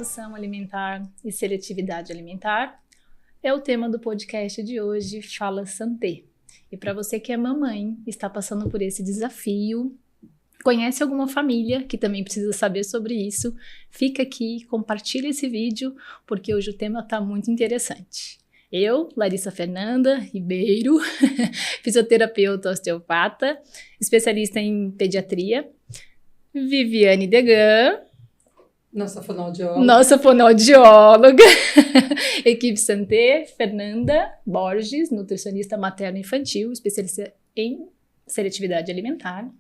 introdução alimentar e seletividade alimentar é o tema do podcast de hoje, Fala Santé. E para você que é mamãe, está passando por esse desafio, conhece alguma família que também precisa saber sobre isso, fica aqui, compartilha esse vídeo, porque hoje o tema está muito interessante. Eu, Larissa Fernanda Ribeiro, fisioterapeuta osteopata, especialista em pediatria, Viviane Degan, nossa fonoaudióloga, equipe Santé, Fernanda Borges, nutricionista materno-infantil, especialista em seletividade alimentar.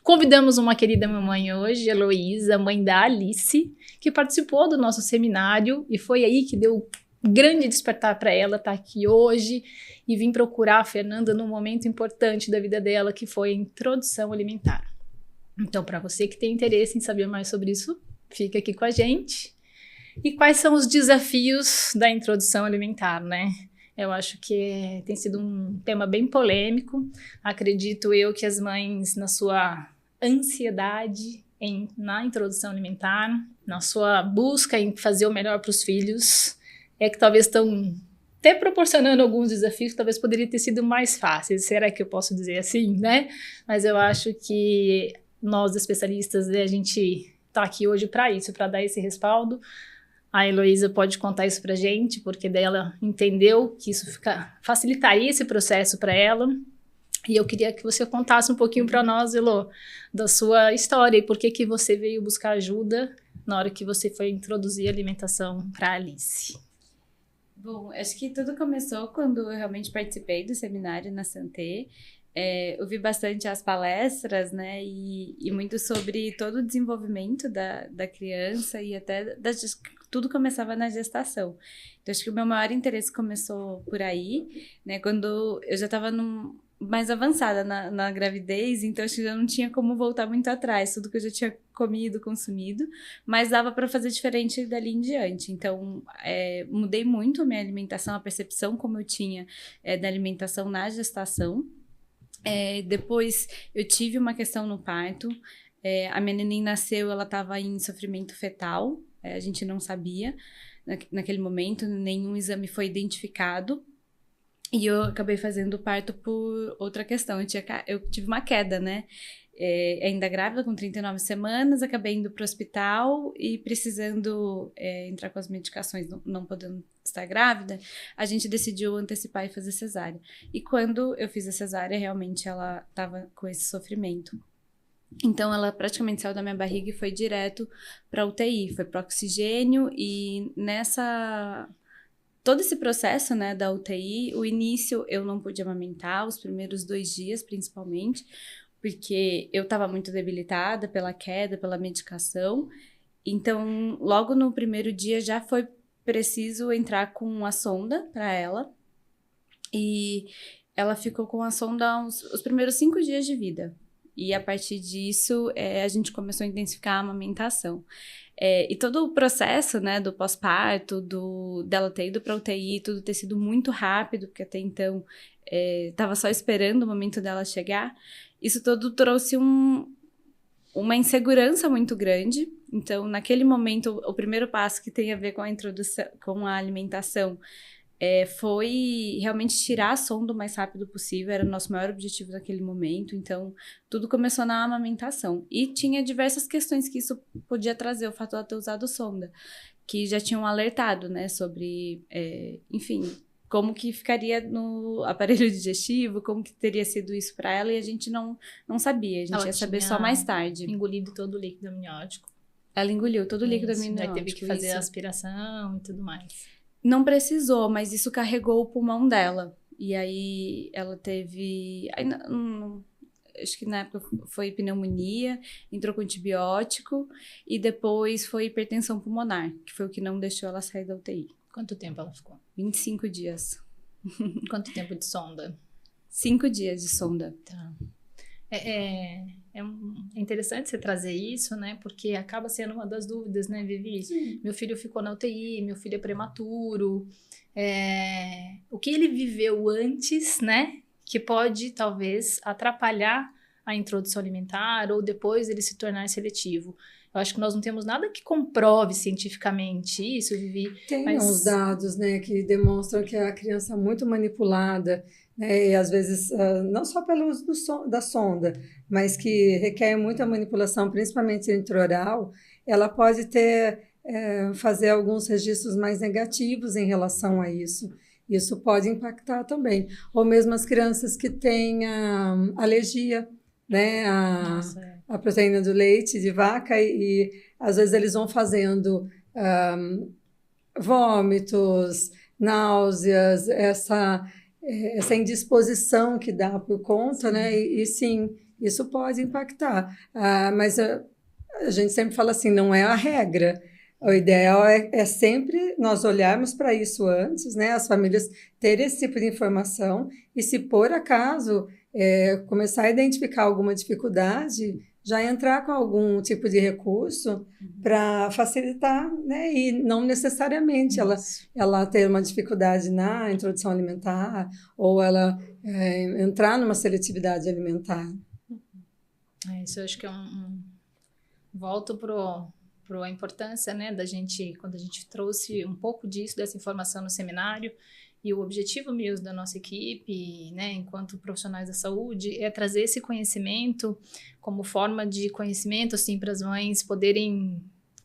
Convidamos uma querida mamãe hoje, Heloísa, mãe da Alice, que participou do nosso seminário e foi aí que deu grande despertar para ela estar aqui hoje e vim procurar a Fernanda num momento importante da vida dela, que foi a introdução alimentar. Então, para você que tem interesse em saber mais sobre isso, fica aqui com a gente. E quais são os desafios da introdução alimentar, né? Eu acho que tem sido um tema bem polêmico. Acredito eu que as mães, na sua ansiedade na introdução alimentar, na sua busca em fazer o melhor para os filhos, é que talvez estão até proporcionando alguns desafios que talvez poderiam ter sido mais fáceis. Será que eu posso dizer assim, né? Mas eu acho que nós, especialistas, a gente está aqui hoje para isso, para dar esse respaldo. A Heloísa pode contar isso para a gente, porque daí ela entendeu que isso facilitaria esse processo para ela. E eu queria que você contasse um pouquinho para nós, Elo, da sua história e por que você veio buscar ajuda na hora que você foi introduzir a alimentação para a Alice. Bom, acho que tudo começou quando eu realmente participei do seminário na Santé. Eu vi bastante as palestras, né, e muito sobre todo o desenvolvimento da criança e até tudo começava na gestação. Então, acho que o meu maior interesse começou por aí, né, quando eu já estava mais avançada na gravidez, então acho que já não tinha como voltar muito atrás, tudo que eu já tinha comido, consumido, mas dava para fazer diferente dali em diante. Então, mudei muito a minha alimentação, a percepção como eu tinha da alimentação na gestação. Depois eu tive uma questão no parto, a minha neném nasceu, ela estava em sofrimento fetal, a gente não sabia naquele momento, nenhum exame foi identificado e eu acabei fazendo o parto por outra questão, eu tive uma queda, né? Ainda grávida, com 39 semanas, acabei indo para o hospital e precisando entrar com as medicações, não podendo estar grávida, a gente decidiu antecipar e fazer cesárea. E quando eu fiz a cesárea, realmente ela estava com esse sofrimento. Então, ela praticamente saiu da minha barriga e foi direto para UTI, foi para oxigênio e todo esse processo, né, da UTI, o início eu não pude amamentar, os primeiros 2 dias principalmente, porque eu estava muito debilitada pela queda, pela medicação. Então, logo no primeiro dia já foi preciso entrar com a sonda para ela. E ela ficou com a sonda os primeiros 5 dias de vida. E a partir disso, a gente começou a intensificar a amamentação. E todo o processo, né, do pós-parto, dela ter ido para UTI, tudo ter sido muito rápido, porque até então estava só esperando o momento dela chegar. Isso tudo trouxe uma insegurança muito grande. Então, naquele momento, o primeiro passo que tem a ver com a introdução, com a alimentação, foi realmente tirar a sonda o mais rápido possível. Era o nosso maior objetivo naquele momento. Então, tudo começou na amamentação. E tinha diversas questões que isso podia trazer, o fato de ela ter usado sonda, que já tinham alertado, né, sobre, enfim, como que ficaria no aparelho digestivo, como que teria sido isso para ela, e a gente não sabia, a gente ia saber só mais tarde. Engolido todo o líquido amniótico. Ela engoliu todo o líquido amniótico. Aí teve que fazer a aspiração e tudo mais. Não precisou, mas isso carregou o pulmão dela. E aí ela teve... acho que na época foi pneumonia, entrou com antibiótico, e depois foi hipertensão pulmonar, que foi o que não deixou ela sair da UTI. Quanto tempo ela ficou? 25 dias. Quanto tempo de sonda? 5 dias de sonda. Tá. É interessante você trazer isso, né? Porque acaba sendo uma das dúvidas, né, Vivi? Sim. Meu filho ficou na UTI, meu filho é prematuro. O que ele viveu antes, né? Que pode, talvez, atrapalhar a introdução alimentar ou depois ele se tornar seletivo. Eu acho que nós não temos nada que comprove cientificamente isso, Vivi. Tem uns dados, né, que demonstram que a criança é muito manipulada, né, e às vezes não só pelo uso da sonda, mas que requer muita manipulação, principalmente intraoral, ela pode fazer alguns registros mais negativos em relação a isso. Isso pode impactar também. Ou mesmo as crianças que têm alergia, né, a proteína do leite de vaca e às vezes eles vão fazendo vômitos, náuseas, essa indisposição que dá por conta, né? E sim, isso pode impactar. Mas a gente sempre fala assim, não é a regra. O ideal é sempre nós olharmos para isso antes, né? As famílias terem esse tipo de informação e, se por acaso começar a identificar alguma dificuldade, já entrar com algum tipo de recurso para facilitar, né? E não necessariamente ela ter uma dificuldade na introdução alimentar ou ela entrar numa seletividade alimentar. Isso eu acho que volto para a importância, né, da gente, quando a gente trouxe um pouco dessa informação no seminário, e o objetivo mesmo da nossa equipe, né, enquanto profissionais da saúde, é trazer esse conhecimento como forma de conhecimento, assim, para as mães poderem,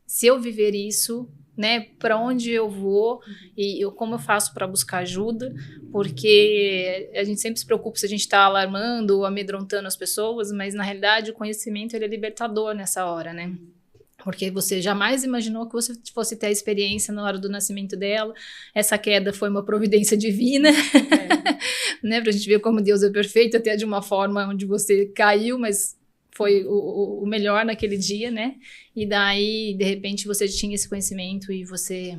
se eu viver isso, né, para onde eu vou e como eu faço para buscar ajuda, porque a gente sempre se preocupa se a gente está alarmando ou amedrontando as pessoas, mas na realidade o conhecimento ele é libertador nessa hora, né? Porque você jamais imaginou que você fosse ter a experiência na hora do nascimento dela. Essa queda foi uma providência divina, né? Pra gente ver como Deus é perfeito, até de uma forma onde você caiu, mas foi o melhor naquele dia, né? E daí, de repente, você tinha esse conhecimento e você,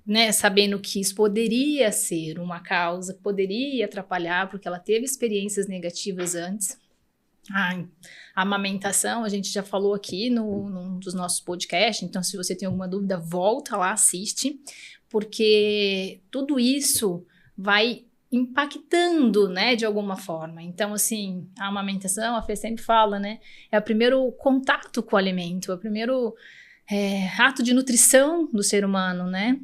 né, sabendo que isso poderia ser uma causa, poderia atrapalhar, porque ela teve experiências negativas antes. A amamentação, a gente já falou aqui num dos nossos podcasts, então se você tem alguma dúvida, volta lá, assiste, porque tudo isso vai impactando, né, de alguma forma. Então, assim, a amamentação, a Fê sempre fala, né, é o primeiro contato com o alimento, é o primeiro ato de nutrição do ser humano, né?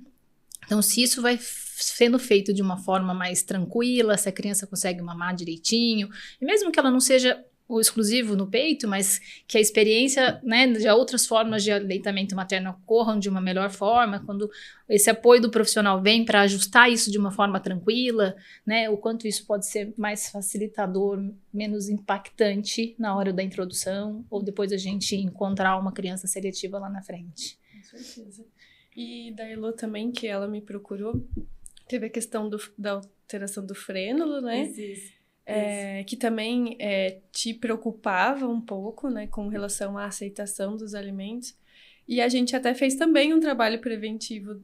Então, se isso vai sendo feito de uma forma mais tranquila, se a criança consegue mamar direitinho, e mesmo que ela não seja o exclusivo no peito, mas que a experiência, né, de outras formas de aleitamento materno ocorram de uma melhor forma, quando esse apoio do profissional vem para ajustar isso de uma forma tranquila, né, o quanto isso pode ser mais facilitador, menos impactante na hora da introdução, ou depois a gente encontrar uma criança seletiva lá na frente. Com certeza. E da Elo também, que ela me procurou, teve a questão da alteração do frênulo, né? Isso. Que também te preocupava um pouco, né, com relação à aceitação dos alimentos. E a gente até fez também um trabalho preventivo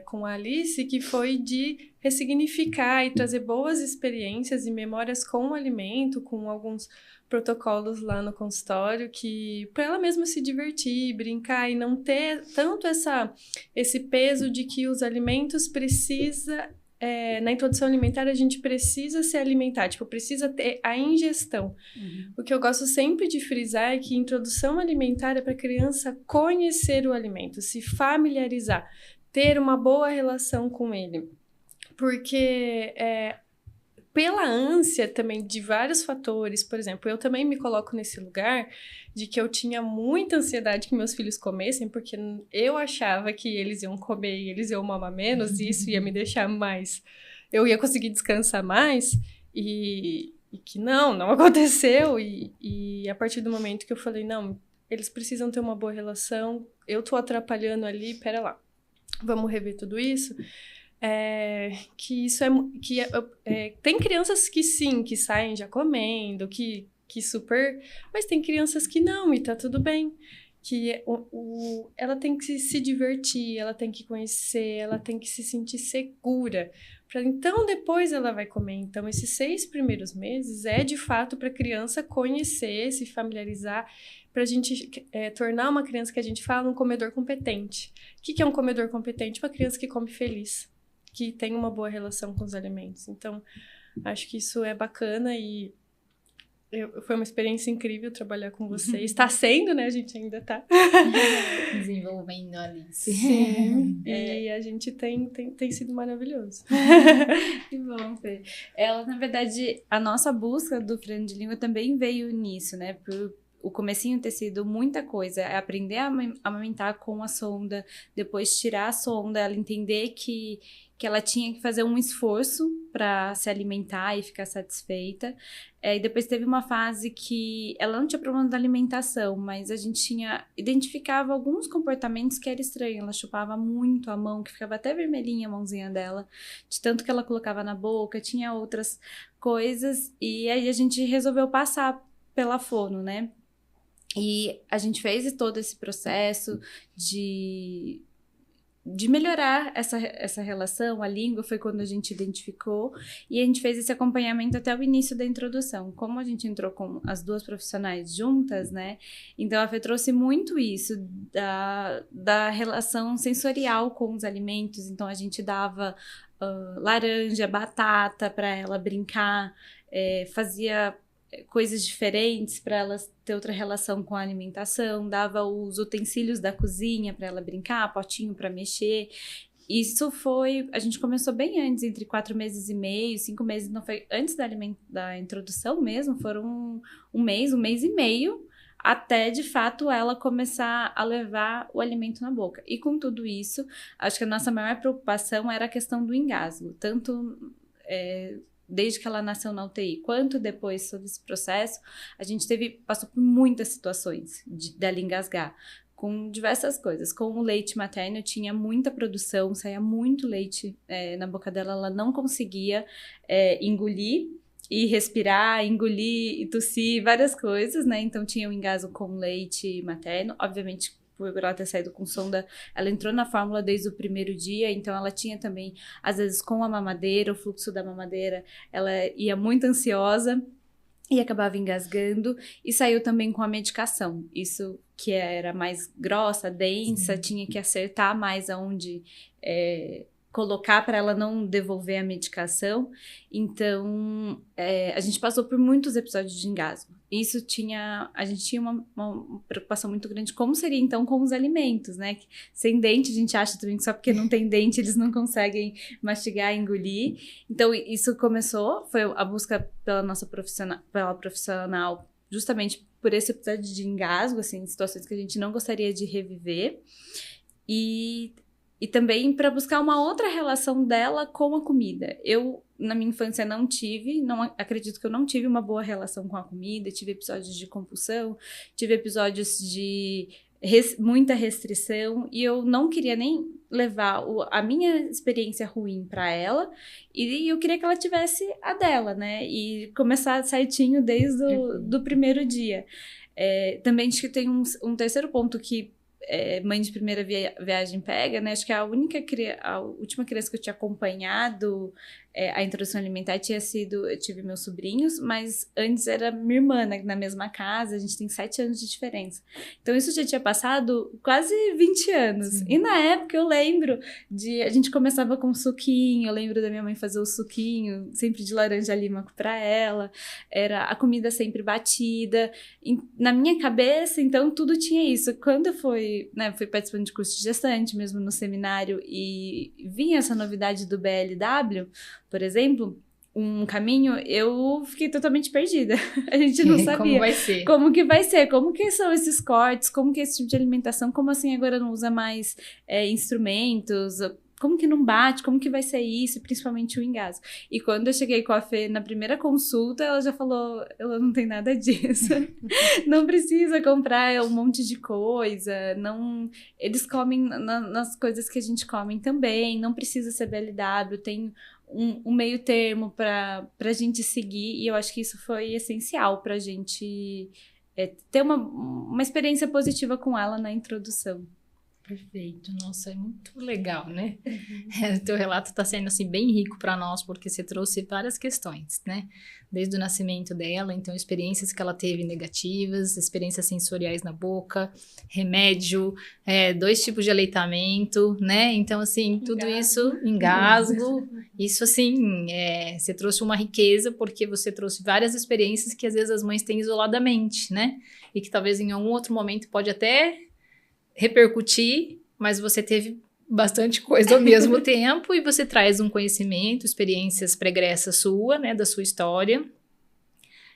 com a Alice, que foi de ressignificar e trazer boas experiências e memórias com o alimento, com alguns protocolos lá no consultório, que para ela mesma se divertir, brincar e não ter tanto esse peso de que os alimentos na introdução alimentar a gente precisa se alimentar, precisa ter a ingestão. O que eu gosto sempre de frisar é que introdução alimentar é para a criança conhecer o alimento, se familiarizar, ter uma boa relação com ele. Porque pela ânsia também de vários fatores, por exemplo, eu também me coloco nesse lugar de que eu tinha muita ansiedade que meus filhos comessem, porque eu achava que eles iam comer e eles iam mamar menos, e isso ia me deixar mais... Eu ia conseguir descansar mais, e que não aconteceu, e a partir do momento que eu falei, não, eles precisam ter uma boa relação, eu tô atrapalhando ali, pera lá, vamos rever tudo isso... que isso tem crianças que sim, que saem já comendo, que super... Mas tem crianças que não, e tá tudo bem. Que ela tem que se divertir, ela tem que conhecer, ela tem que se sentir segura. Então, depois ela vai comer. Então, esses 6 primeiros meses é, de fato, para a criança conhecer, se familiarizar, para a gente tornar uma criança que a gente fala um comedor competente. O que é um comedor competente? Uma criança que come feliz, que tem uma boa relação com os alimentos. Então, acho que isso é bacana e Foi uma experiência incrível trabalhar com vocês. Está sendo, né? A gente ainda está desenvolvendo ali. Sim. E a gente tem sido maravilhoso. Que bom, Fê. Ela, na verdade, a nossa busca do freio de língua também veio nisso, né? Por o comecinho ter sido muita coisa, é aprender a amamentar com a sonda, depois tirar a sonda, ela entender que ela tinha que fazer um esforço para se alimentar e ficar satisfeita. E depois teve uma fase que ela não tinha problema da alimentação, mas a gente identificava alguns comportamentos que era estranho. Ela chupava muito a mão, que ficava até vermelhinha a mãozinha dela, de tanto que ela colocava na boca, tinha outras coisas, e aí a gente resolveu passar pela fono, né? E a gente fez todo esse processo de melhorar essa relação, a língua foi quando a gente identificou, e a gente fez esse acompanhamento até o início da introdução. Como a gente entrou com as duas profissionais juntas, né? Então a Fê trouxe muito isso da relação sensorial com os alimentos. Então a gente dava laranja, batata para ela brincar, fazia coisas diferentes para elas ter outra relação com a alimentação, dava os utensílios da cozinha para ela brincar, potinho para mexer. Isso a gente começou bem antes, entre 4 meses e meio, 5 meses, não foi antes da introdução mesmo, foram um mês e meio, até de fato ela começar a levar o alimento na boca. E com tudo isso, acho que a nossa maior preocupação era a questão do engasgo, tanto desde que ela nasceu na UTI, quanto depois sobre esse processo, a gente passou por muitas situações dela engasgar, com diversas coisas. Com o leite materno, tinha muita produção, saía muito leite na boca dela, ela não conseguia engolir e respirar, engolir e tossir, várias coisas, né? Então tinha o engasgo com leite materno, obviamente por ela ter saído com sonda, ela entrou na fórmula desde o primeiro dia, então ela tinha também, às vezes com a mamadeira, o fluxo da mamadeira, ela ia muito ansiosa e acabava engasgando, e saiu também com a medicação, isso que era mais grossa, densa, Sim. Tinha que acertar mais aonde colocar para ela não devolver a medicação. Então a gente passou por muitos episódios de engasgo. A gente tinha uma preocupação muito grande, como seria então com os alimentos, né? Sem dente, a gente acha também que só porque não tem dente eles não conseguem mastigar e engolir. Então isso foi a busca pela profissional, justamente por esse episódio de engasgo, assim, situações que a gente não gostaria de reviver. E também para buscar uma outra relação dela com a comida. Eu, na minha infância, acredito que eu não tive uma boa relação com a comida, tive episódios de compulsão, tive episódios de muita restrição, e eu não queria nem levar a minha experiência ruim para ela, e eu queria que ela tivesse a dela, né? E começar certinho desde do primeiro dia. Também acho que tem um terceiro ponto que mãe de primeira viagem pega, né? Acho que a última criança que eu tinha acompanhado a introdução alimentar eu tive meus sobrinhos, mas antes era minha irmã, né, na mesma casa, a gente tem 7 anos de diferença. Então isso já tinha passado quase 20 anos. Sim. E na época eu lembro a gente começava com suquinho, eu lembro da minha mãe fazer o suquinho, sempre de laranja lima pra ela, era a comida sempre batida. Na minha cabeça, então, tudo tinha isso. Quando eu fui participando de curso de gestante, mesmo no seminário, e vinha essa novidade do BLW, por exemplo, um caminho, eu fiquei totalmente perdida. A gente não sabia como vai ser. Como que vai ser, como que são esses cortes, como que é esse tipo de alimentação, como assim agora não usa mais instrumentos, como que não bate, como que vai ser isso, principalmente o engasgo. E quando eu cheguei com a Fê na primeira consulta, ela já falou, ela não tem nada disso, não precisa comprar um monte de coisa, eles comem nas coisas que a gente come também, não precisa ser BLW, tem um meio termo pra gente seguir, e eu acho que isso foi essencial pra gente ter uma experiência positiva com ela na introdução. Perfeito, nossa, é muito legal, né? O teu relato está sendo, assim, bem rico para nós, porque você trouxe várias questões, né? Desde o nascimento dela, então, experiências que ela teve negativas, experiências sensoriais na boca, remédio, 2 tipos de aleitamento, né? Então, assim, tudo isso, engasgo, isso, assim, você trouxe uma riqueza, porque você trouxe várias experiências que, às vezes, as mães têm isoladamente, né? E que, talvez, em algum outro momento, pode até repercutir, mas você teve bastante coisa ao mesmo tempo e você traz um conhecimento, experiências pregressas sua, né, da sua história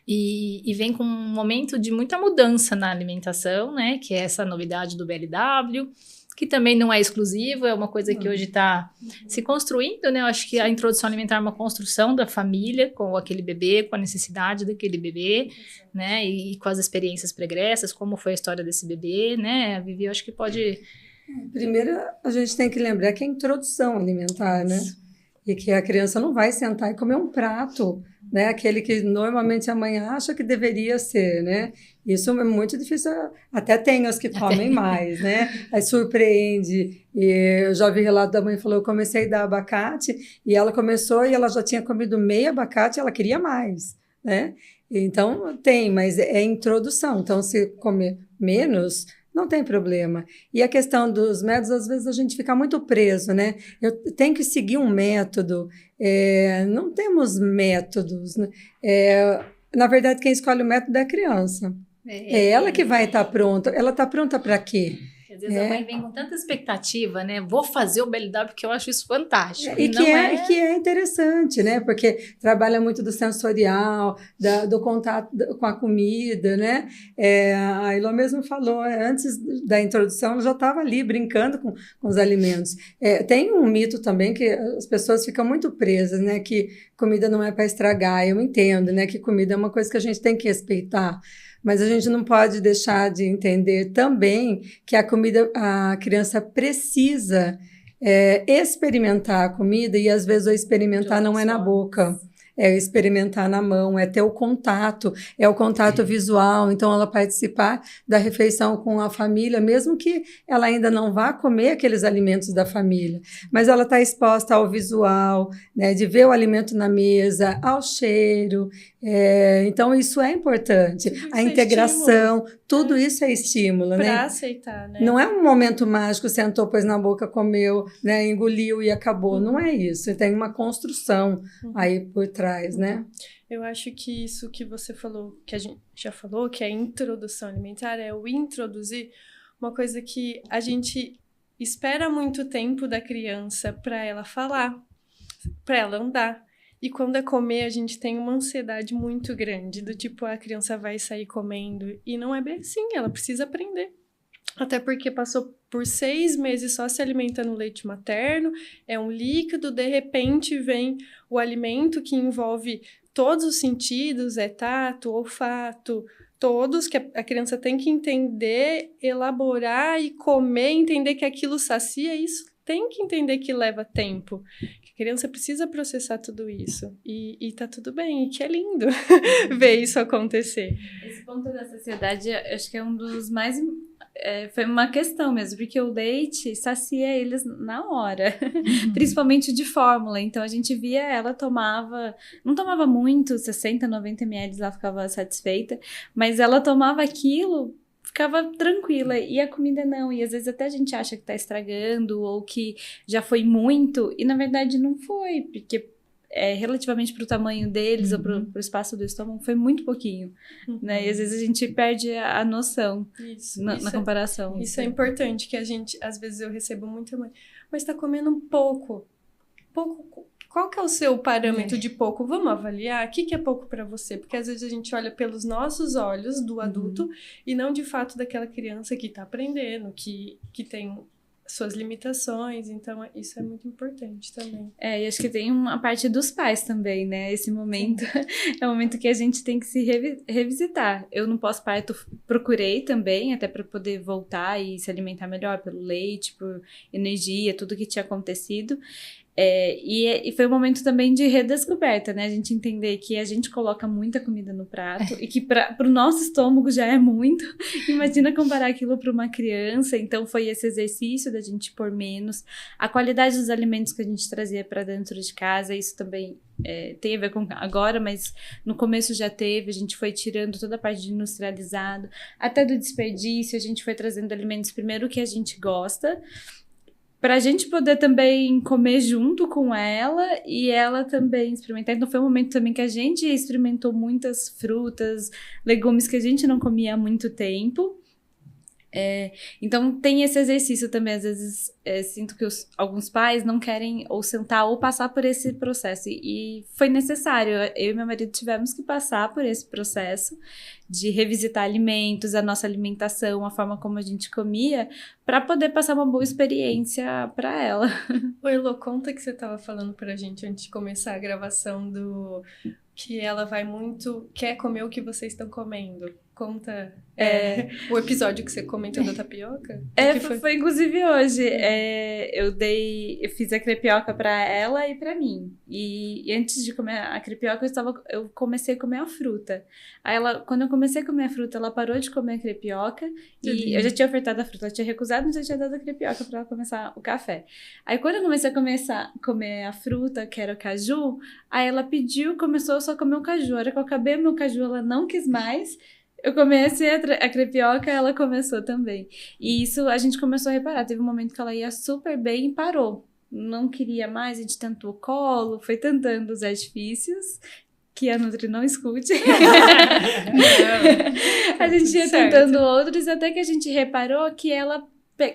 e vem com um momento de muita mudança na alimentação, né, que é essa novidade do BLW, que também não é exclusivo, é uma coisa que hoje está se construindo, né, eu acho que a introdução alimentar é uma construção da família com aquele bebê, com a necessidade daquele bebê, né, e com as experiências pregressas, como foi a história desse bebê, né, a Vivi, eu acho que pode... Primeiro, a gente tem que lembrar que é a introdução alimentar, né, e que a criança não vai sentar e comer um prato, né, aquele que normalmente a mãe acha que deveria ser, né, isso é muito difícil, até tem os que comem mais, né, aí surpreende, e eu já vi relato da mãe, falou, eu comecei a dar abacate, e ela começou e ela já tinha comido meio abacate, e ela queria mais, né, então tem, mas é introdução, então se comer menos, não tem problema. E a questão dos métodos, às vezes a gente fica muito preso, né? Eu tenho que seguir um método. Não temos métodos, né? Na verdade, quem escolhe o método é a criança. É ela que vai estar pronta. Ela está pronta para quê? Às vezes a mãe vem com tanta expectativa, né? Vou fazer o BLW porque eu acho isso fantástico. E que é interessante, né? Porque trabalha muito do sensorial, do contato com a comida, né? A Ilô mesmo falou, antes da introdução, ela já estava ali brincando com os alimentos. Tem um mito também que as pessoas ficam muito presas, né? Que comida não é para estragar. Eu entendo, né? Que comida é uma coisa que a gente tem que respeitar. Mas a gente não pode deixar de entender também que a criança precisa experimentar a comida e às vezes o experimentar não é na boca. É experimentar na mão, é ter o contato visual, então ela participar da refeição com a família, mesmo que ela ainda não vá comer aqueles alimentos da família, mas ela está exposta ao visual, né, de ver o alimento na mesa, ao cheiro, então isso é importante, a integração, tudo isso é estímulo, né? Para aceitar, né? Não é um momento mágico, sentou, pôs na boca, comeu, né, engoliu e acabou, não é isso, tem uma construção aí por trás, né? Eu acho que isso que você falou, que a gente já falou, que é a introdução alimentar, é o introduzir uma coisa que a gente espera muito tempo da criança para ela falar, para ela andar. E quando é comer, a gente tem uma ansiedade muito grande, do tipo, a criança vai sair comendo. E não é bem assim, ela precisa aprender. Até porque passou por 6 meses só se alimentando no leite materno, é um líquido, de repente vem o alimento que envolve todos os sentidos, tato, olfato, todos, que a criança tem que entender, elaborar e comer, entender que aquilo sacia, isso tem que entender que leva tempo. A criança precisa processar tudo isso. E tá tudo bem, e que é lindo ver isso acontecer. Esse ponto da saciedade, acho que é um dos mais... foi uma questão mesmo, porque o leite sacia eles na hora, principalmente de fórmula. Então, a gente via, ela não tomava muito, 60, 90 ml, ela ficava satisfeita, mas ela tomava aquilo, ficava tranquila, e a comida não, e às vezes até a gente acha que tá estragando, ou que já foi muito, e na verdade não foi, porque relativamente para o tamanho deles ou para o espaço do estômago, foi muito pouquinho, né? E às vezes a gente perde a noção na comparação. Isso é importante, que a gente, às vezes eu recebo muita mãe, mas está comendo um pouco. Qual que é o seu parâmetro de pouco? Vamos avaliar? O que é pouco para você? Porque às vezes a gente olha pelos nossos olhos do adulto e não de fato daquela criança que está aprendendo, que tem suas limitações, então isso é muito importante também. E acho que tem uma parte dos pais também, né? Esse momento é um momento que a gente tem que se revisitar. Eu no pós-parto procurei também, até para poder voltar e se alimentar melhor pelo leite, por energia, tudo que tinha acontecido. E foi um momento também de redescoberta, né? A gente entender que a gente coloca muita comida no prato e que para o nosso estômago já é muito. Imagina comparar aquilo para uma criança. Então foi esse exercício da gente pôr menos. A qualidade dos alimentos que a gente trazia para dentro de casa, isso também tem a ver com agora, mas no começo já teve. A gente foi tirando toda a parte de industrializado, até do desperdício. A gente foi trazendo alimentos primeiro que a gente gosta, para a gente poder também comer junto com ela e ela também experimentar. Então foi um momento também que a gente experimentou muitas frutas, legumes que a gente não comia há muito tempo. Então tem esse exercício também, às vezes sinto que alguns pais não querem ou sentar ou passar por esse processo, e foi necessário, eu e meu marido tivemos que passar por esse processo de revisitar alimentos, a nossa alimentação, a forma como a gente comia, para poder passar uma boa experiência para ela. Oi, Elô, conta que você estava falando pra gente antes de começar a gravação que ela vai muito, quer comer o que vocês estão comendo. Conta o episódio que você comentou da tapioca? Foi inclusive hoje. Eu fiz a crepioca pra ela e pra mim. E antes de comer a crepioca, eu comecei a comer a fruta. Aí quando eu comecei a comer a fruta, ela parou de comer a crepioca. E eu já tinha ofertado a fruta, ela tinha recusado, mas eu tinha dado a crepioca pra ela começar o café. Aí quando eu comecei a comer a fruta, que era o caju, aí ela começou só a comer o caju. A hora que eu acabei o meu caju, ela não quis mais. Eu comecei a crepioca, ela começou também. E isso a gente começou a reparar. Teve um momento que ela ia super bem e parou. Não queria mais, a gente tentou o colo, foi tentando os artifícios, que a Nutri não escute. A gente ia tentando outros, até que a gente reparou que ela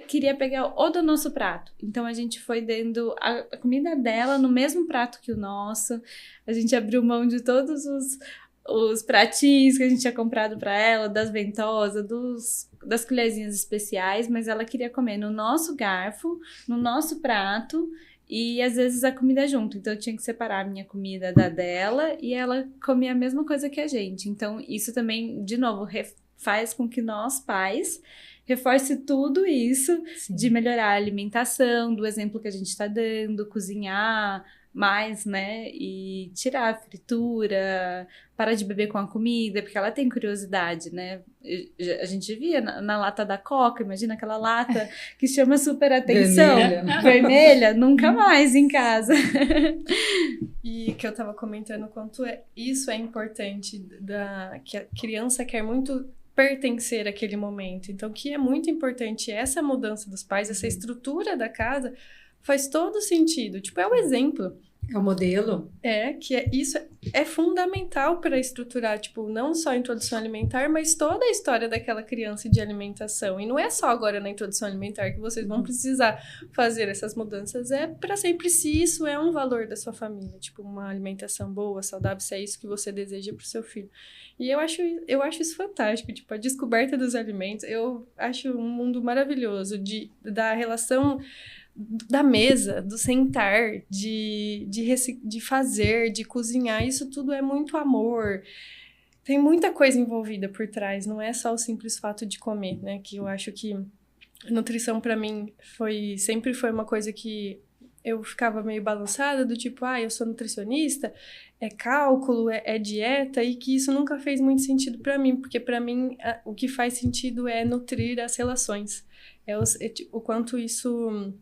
queria pegar o do nosso prato. Então a gente foi dando a comida dela no mesmo prato que o nosso. A gente abriu mão de todos os pratinhos que a gente tinha comprado para ela, das ventosas, das colherzinhas especiais, mas ela queria comer no nosso garfo, no nosso prato, e às vezes a comida junto. Então eu tinha que separar a minha comida da dela, e ela comia a mesma coisa que a gente. Então isso também, de novo, faz com que nós, pais, reforce tudo isso. Sim. De melhorar a alimentação, do exemplo que a gente está dando, cozinhar mais, né, e tirar a fritura, parar de beber com a comida, porque ela tem curiosidade, né, a gente via na lata da Coca, imagina aquela lata que chama super atenção, vermelha, nunca mais em casa. E que eu tava comentando o quanto isso é importante, que a criança quer muito pertencer àquele momento, então que é muito importante essa mudança dos pais, essa estrutura da casa, faz todo sentido. Tipo, é o exemplo. É o modelo. Isso é fundamental para estruturar, tipo, não só a introdução alimentar, mas toda a história daquela criança e de alimentação. E não é só agora na introdução alimentar que vocês vão precisar fazer essas mudanças. É para sempre, se isso é um valor da sua família. Tipo, uma alimentação boa, saudável, se é isso que você deseja para o seu filho. E eu acho isso fantástico. Tipo, a descoberta dos alimentos, eu acho um mundo maravilhoso da relação da mesa, do sentar, de fazer, de cozinhar, isso tudo é muito amor. Tem muita coisa envolvida por trás, não é só o simples fato de comer, né? Que eu acho que nutrição para mim sempre foi uma coisa que eu ficava meio balançada, do tipo, eu sou nutricionista, é cálculo, é dieta, e que isso nunca fez muito sentido para mim, porque para mim o que faz sentido é nutrir as relações, o quanto isso...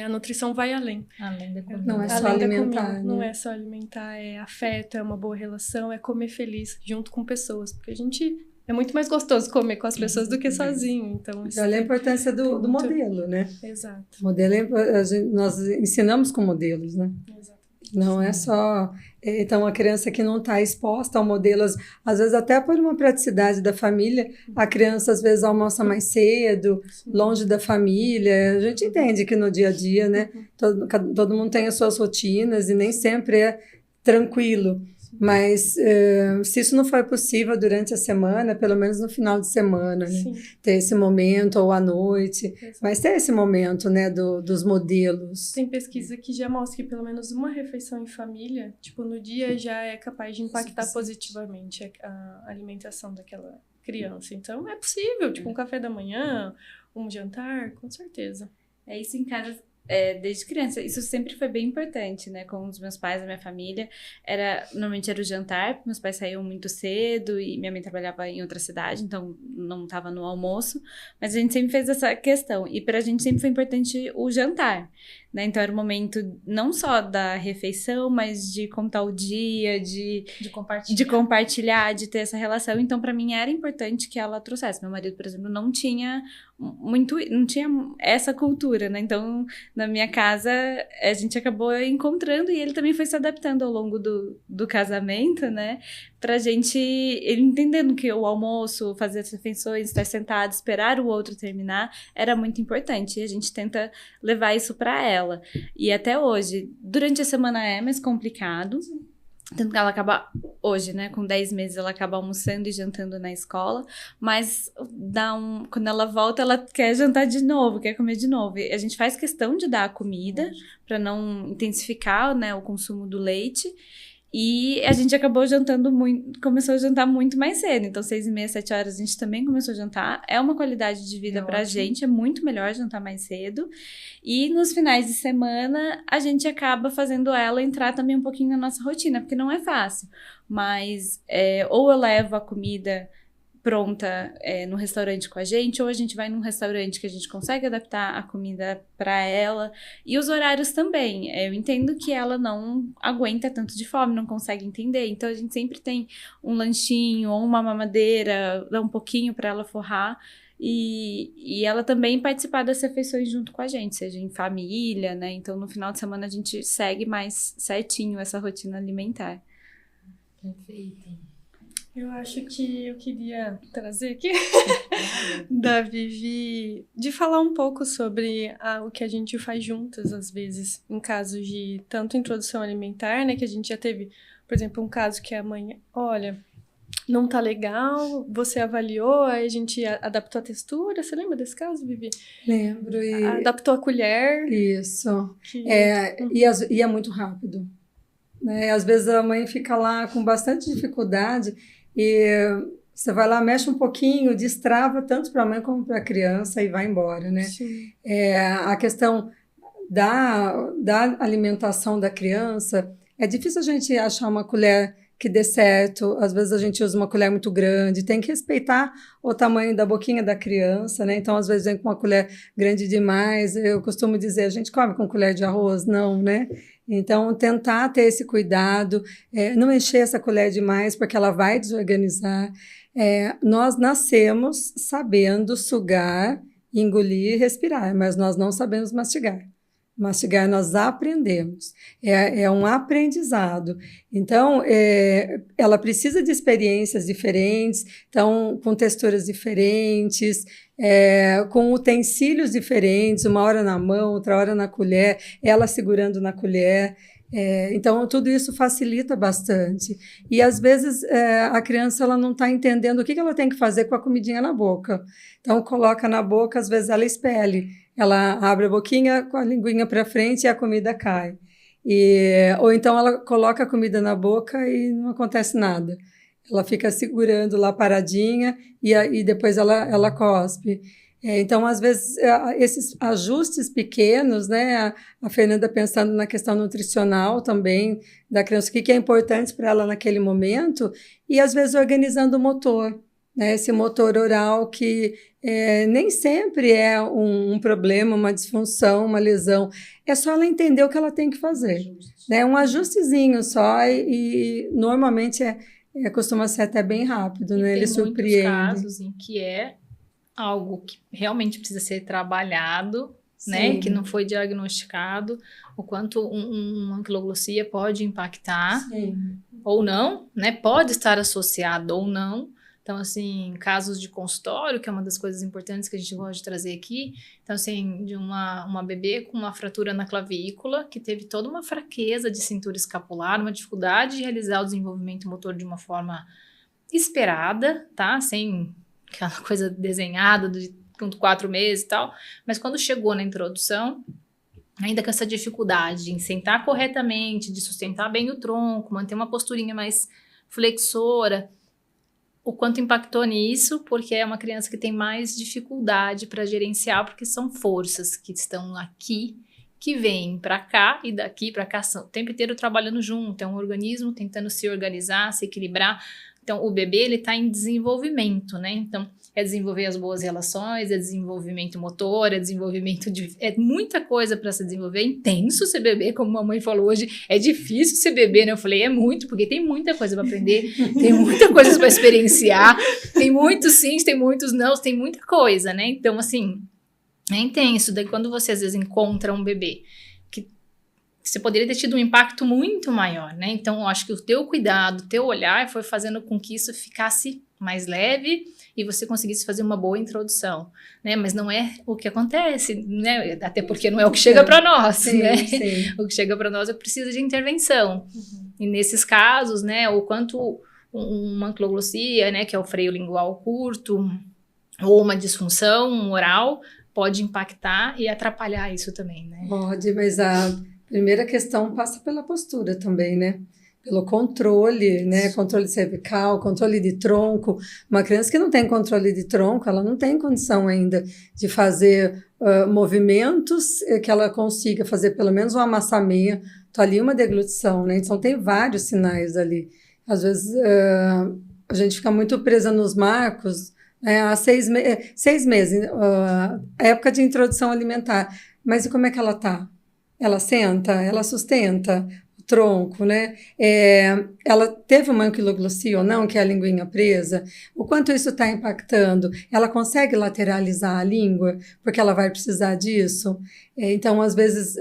a nutrição vai além. Além da comida. Não é só alimentar, né? Não é só alimentar, é afeto, é uma boa relação, é comer feliz junto com pessoas. Porque é muito mais gostoso comer com as pessoas do que sozinho. Então, olha a importância do modelo, né? Exato. Nós ensinamos com modelos, né? Exato. Não é só... Então, a criança que não está exposta ao modelo, às vezes até por uma praticidade da família, a criança às vezes almoça mais cedo, longe da família. A gente entende que no dia a dia, né, todo mundo tem as suas rotinas e nem sempre é tranquilo. Mas se isso não for possível durante a semana, pelo menos no final de semana, né? Ter esse momento, ou à noite, mas ter esse momento, né, dos modelos. Tem pesquisa que já mostra que pelo menos uma refeição em família, tipo, no dia já é capaz de impactar positivamente a alimentação daquela criança. Então, é possível, tipo, um café da manhã, um jantar, com certeza. Isso em casa desde criança. Isso sempre foi bem importante, né? Com os meus pais, a minha família. Normalmente era o jantar, meus pais saíam muito cedo e minha mãe trabalhava em outra cidade, então não estava no almoço. Mas a gente sempre fez essa questão. E pra gente sempre foi importante o jantar, né? Então era o momento não só da refeição, mas de contar o dia, de compartilhar, de ter essa relação. Então, pra mim, era importante que ela trouxesse. Meu marido, por exemplo, não tinha essa cultura, né? Então, na minha casa, a gente acabou encontrando e ele também foi se adaptando ao longo do casamento, né? Pra gente, ele entendendo que o almoço, fazer as refeições, estar sentado, esperar o outro terminar, era muito importante. E a gente tenta levar isso pra ela. E até hoje, durante a semana é mais complicado. Tanto que ela acaba, hoje, né, com 10 meses, ela acaba almoçando e jantando na escola, mas quando ela volta, ela quer jantar de novo, quer comer de novo. E a gente faz questão de dar a comida, para não intensificar, né, o consumo do leite. E a gente acabou começou a jantar muito mais cedo. Então, 6h30, 7 horas, a gente também começou a jantar. É uma qualidade de vida pra gente, é muito melhor jantar mais cedo. E nos finais de semana, a gente acaba fazendo ela entrar também um pouquinho na nossa rotina, porque não é fácil. Mas, ou eu levo a comida pronta no restaurante com a gente, ou a gente vai num restaurante que a gente consegue adaptar a comida para ela, e os horários também. Eu entendo que ela não aguenta tanto de fome, não consegue entender, então a gente sempre tem um lanchinho ou uma mamadeira, dá um pouquinho para ela forrar, e ela também participar das refeições junto com a gente, seja em família, né? Então no final de semana a gente segue mais certinho essa rotina alimentar. Perfeito. Eu acho que eu queria trazer aqui da Vivi, de falar um pouco sobre o que a gente faz juntas, às vezes, em casos de tanto introdução alimentar, né, que a gente já teve, por exemplo, um caso que a mãe, olha, não tá legal, você avaliou, aí a gente adaptou a textura, você lembra desse caso, Vivi? Lembro. Adaptou a colher. Isso. E é muito rápido. Né? Às vezes a mãe fica lá com bastante dificuldade e você vai lá, mexe um pouquinho, destrava tanto para a mãe como para a criança e vai embora, né? A questão da alimentação da criança, é difícil a gente achar uma colher que dê certo. Às vezes a gente usa uma colher muito grande, tem que respeitar o tamanho da boquinha da criança, né? Então, às vezes, vem com uma colher grande demais. Eu costumo dizer, a gente come com colher de arroz? Não, né? Então, tentar ter esse cuidado, não encher essa colher demais, porque ela vai desorganizar. Nós nascemos sabendo sugar, engolir e respirar, mas nós não sabemos mastigar. Mastigar nós aprendemos, é um aprendizado. Então, ela precisa de experiências diferentes, então, com texturas diferentes, com utensílios diferentes, uma hora na mão, outra hora na colher, ela segurando na colher. Então, tudo isso facilita bastante. E, às vezes, a criança ela não está entendendo o que ela tem que fazer com a comidinha na boca. Então, coloca na boca, às vezes ela expele. Ela abre a boquinha com a linguinha para frente e a comida cai. Ou então ela coloca a comida na boca e não acontece nada. Ela fica segurando lá paradinha e depois ela cospe. Então, às vezes, esses ajustes pequenos, né? A Fernanda pensando na questão nutricional também da criança, o que é importante para ela naquele momento, e às vezes organizando o motor, né? Esse motor oral que nem sempre é um problema, uma disfunção, uma lesão. É só ela entender o que ela tem que fazer. Né? Um ajustezinho só e normalmente costuma ser até bem rápido, né? Ele surpreende. Tem muitos casos em que é algo que realmente precisa ser trabalhado, né? Que não foi diagnosticado, o quanto uma anquiloglossia pode impactar. Sim. Ou não, né? Pode estar associado ou não. Então, assim, casos de consultório, que é uma das coisas importantes que a gente gosta de trazer aqui. Então, assim, de uma bebê com uma fratura na clavícula, que teve toda uma fraqueza de cintura escapular, uma dificuldade de realizar o desenvolvimento motor de uma forma esperada, tá? Sem aquela coisa desenhada com 4 meses e tal. Mas quando chegou na introdução, ainda com essa dificuldade em sentar corretamente, de sustentar bem o tronco, manter uma posturinha mais flexora, o quanto impactou nisso, porque é uma criança que tem mais dificuldade para gerenciar, porque são forças que estão aqui que vêm para cá e daqui para cá são o tempo inteiro trabalhando junto, é um organismo tentando se organizar, se equilibrar. Então, o bebê, ele está em desenvolvimento, né? Então, é desenvolver as boas relações, é desenvolvimento motor, é desenvolvimento de... É muita coisa para se desenvolver, é intenso ser bebê, como a mamãe falou hoje, é difícil ser bebê, né? Eu falei, é muito, porque tem muita coisa para aprender, tem muita coisa para experienciar, tem muitos sims, tem muitos nãos, tem muita coisa, né? Então, assim, é intenso. Daí, quando você, às vezes, encontra um bebê que você poderia ter tido um impacto muito maior, né? Então, eu acho que o teu cuidado, o teu olhar foi fazendo com que isso ficasse mais leve e você conseguisse fazer uma boa introdução, né? Mas não é o que acontece, né? Até porque não é o que chega para nós, sim, né? Sim. O que chega para nós é que precisa de intervenção. E nesses casos, né? O quanto uma ancloglossia, né? Que é o freio lingual curto, ou uma disfunção oral, pode impactar e atrapalhar isso também, né? Pode, mas a primeira questão passa pela postura também, né? Pelo controle, né? Controle cervical, controle de tronco. Uma criança que não tem controle de tronco, ela não tem condição ainda de fazer movimentos que ela consiga fazer pelo menos um amassamento ali, uma deglutição, né? Então tem vários sinais ali. Às vezes a gente fica muito presa nos marcos, há 6 meses, a época de introdução alimentar. Mas e como é que ela tá? Ela senta? Ela sustenta? Tronco, né? Ela teve uma anquiloglossia ou não, que é a linguinha presa? O quanto isso está impactando? Ela consegue lateralizar a língua? Porque ela vai precisar disso? Então, às vezes,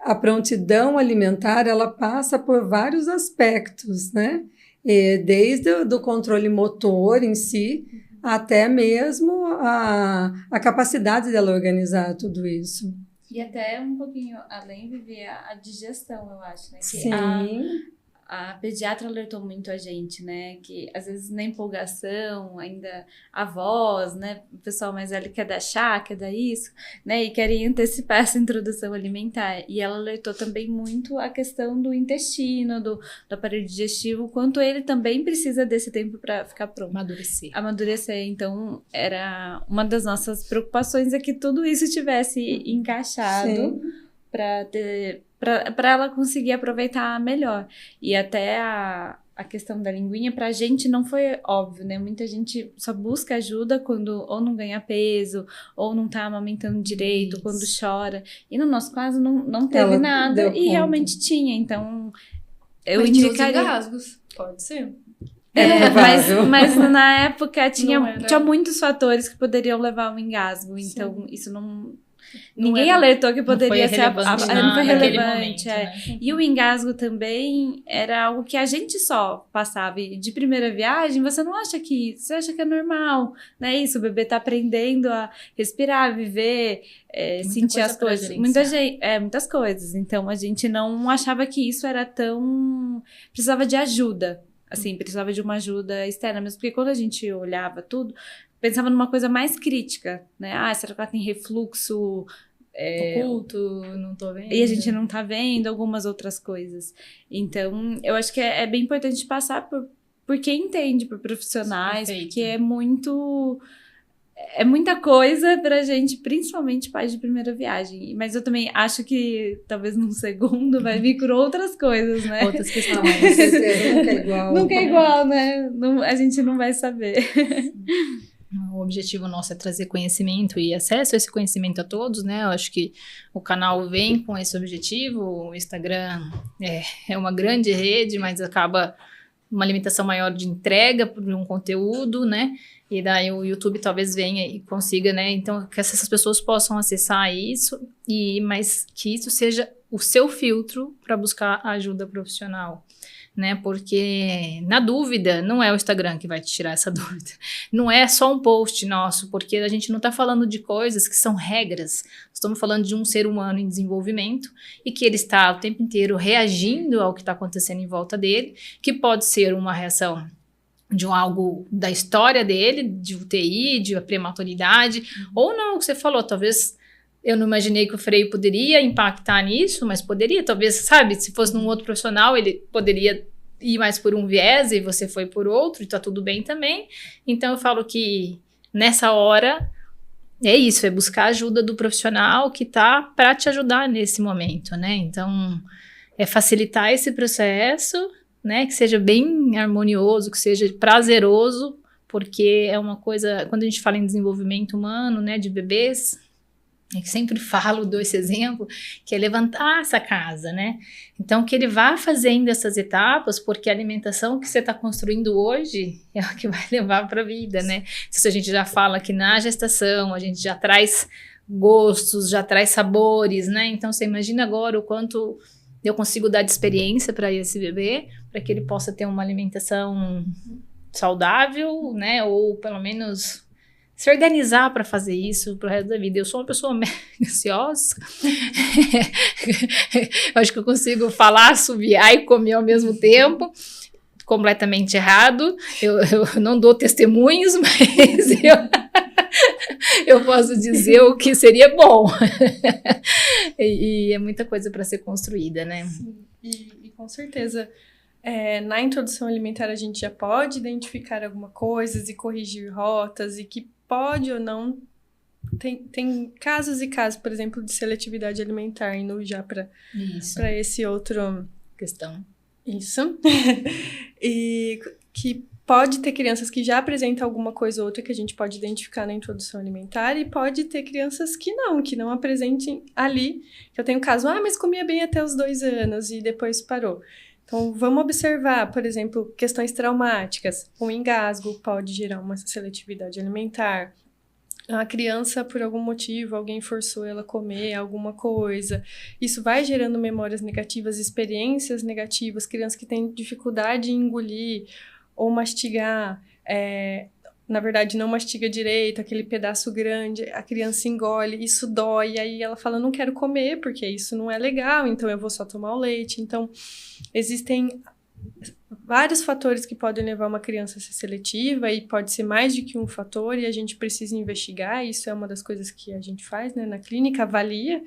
a prontidão alimentar, ela passa por vários aspectos, né? Desde o controle motor em si, até mesmo a capacidade dela organizar tudo isso. E até um pouquinho além, Vivi, a digestão, eu acho, né? Que Sim. A pediatra alertou muito a gente, né? Que às vezes na empolgação, ainda avós, né? O pessoal mais velho quer dar chá, quer dar isso, né? E querem antecipar essa introdução alimentar. E ela alertou também muito a questão do intestino, do aparelho digestivo, o quanto ele também precisa desse tempo para ficar pronto. Amadurecer. Então, era uma das nossas preocupações é que tudo isso estivesse encaixado para ela conseguir aproveitar melhor. E até a questão da linguinha, pra gente não foi óbvio, né? Muita gente só busca ajuda quando ou não ganha peso, ou não tá amamentando direito, Isso. quando chora. E no nosso caso não teve Ela nada deu e conta. realmente tinha. Então, eu Mas tinha os indicaria... engasgos, pode ser. provável. mas na época Não tinha era. muitos fatores que poderiam levar ao engasgo. Então, isso não... Ninguém era- alertou que poderia não foi ser... relevante não foi naquele relevante, momento, né? E o engasgo também era algo que a gente só passava. E de primeira viagem, você não acha que... Você acha que é normal, né? Isso, o bebê tá aprendendo a respirar, viver, muita sentir coisa as pra coisas. gerenciar. Muitas coisas. Então, a gente não achava que isso era tão... Precisava de ajuda. Assim, precisava de uma ajuda externa. Mesmo porque quando a gente olhava tudo, pensava numa coisa mais crítica, né? Será que ela tem refluxo... Oculto, não tô vendo. E a gente não tá vendo algumas outras coisas. Então, eu acho que é bem importante passar por quem entende, por profissionais, Perfeito. porque é muita coisa pra gente, principalmente pais de primeira viagem. Mas eu também acho que talvez num segundo vai vir por outras coisas, né? Outras Ah, questões. com certeza, nunca é igual. Nunca é igual, né? A gente não vai saber. O objetivo nosso é trazer conhecimento e acesso a esse conhecimento a todos, né? Eu acho que o canal vem com esse objetivo. O Instagram é uma grande rede, mas acaba uma limitação maior de entrega de um conteúdo, né? E daí o YouTube talvez venha e consiga, né? Então, que essas pessoas possam acessar isso, mas que isso seja o seu filtro para buscar ajuda profissional, né? Porque, na dúvida, não é o Instagram que vai te tirar essa dúvida. Não é só um post nosso, porque a gente não está falando de coisas que são regras. Estamos falando de um ser humano em desenvolvimento e que ele está o tempo inteiro reagindo ao que está acontecendo em volta dele, que pode ser uma reação de algo da história dele, de UTI, de prematuridade, ou não, o que você falou, talvez eu não imaginei que o freio poderia impactar nisso, mas poderia, talvez, sabe, se fosse num outro profissional, ele poderia ir mais por um viés e você foi por outro, e tá tudo bem também. Então eu falo que nessa hora é isso, é buscar a ajuda do profissional que tá para te ajudar nesse momento, né? Então, é facilitar esse processo, né? Que seja bem harmonioso, que seja prazeroso, porque é uma coisa, quando a gente fala em desenvolvimento humano, né, de bebês, eu sempre falo, dou esse exemplo, que é levantar essa casa, né? Então, que ele vá fazendo essas etapas, porque a alimentação que você está construindo hoje é o que vai levar para a vida, né? Se a gente já fala que na gestação a gente já traz gostos, já traz sabores, né? Então, você imagina agora o quanto eu consigo dar de experiência para esse bebê, para que ele possa ter uma alimentação saudável, né? Ou pelo menos se organizar para fazer isso pro resto da vida. Eu sou uma pessoa mega ansiosa. Eu acho que eu consigo falar, assoviar e comer ao mesmo tempo. Completamente errado. Eu não dou testemunhos, mas eu posso dizer o que seria bom. E é muita coisa para ser construída, né? Sim. E com certeza, na introdução alimentar a gente já pode identificar algumas coisas e corrigir rotas e que pode ou não. Tem casos e casos, por exemplo, de seletividade alimentar, indo já para esse outro questão. Isso. E que pode ter crianças que já apresentam alguma coisa ou outra que a gente pode identificar na introdução alimentar, e pode ter crianças que não apresentem ali. Eu tenho caso, mas comia bem até os 2 anos e depois parou. Então, vamos observar, por exemplo, questões traumáticas. Um engasgo pode gerar uma seletividade alimentar. A criança, por algum motivo, alguém forçou ela a comer alguma coisa. Isso vai gerando memórias negativas, experiências negativas. Crianças que têm dificuldade em engolir ou mastigar, na verdade, não mastiga direito, aquele pedaço grande, a criança engole, isso dói, e aí ela fala, não quero comer, porque isso não é legal, então eu vou só tomar o leite. Então, existem vários fatores que podem levar uma criança a ser seletiva, e pode ser mais de que um fator, e a gente precisa investigar. Isso é uma das coisas que a gente faz, né, na clínica, avalia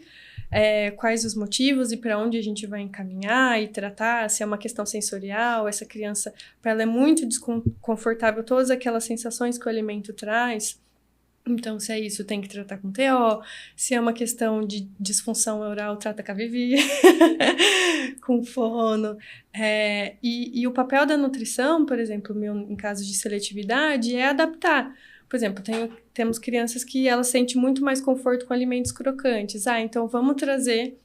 quais os motivos e para onde a gente vai encaminhar e tratar, se é uma questão sensorial, essa criança, para ela é muito desconfortável todas aquelas sensações que o alimento traz. Então, se é isso, tem que tratar com TO. Se é uma questão de disfunção oral, trata com a Vivi, com fono. E o papel da nutrição, por exemplo, em casos de seletividade, é adaptar. Por exemplo, temos crianças que elas sentem muito mais conforto com alimentos crocantes. Então vamos trazer...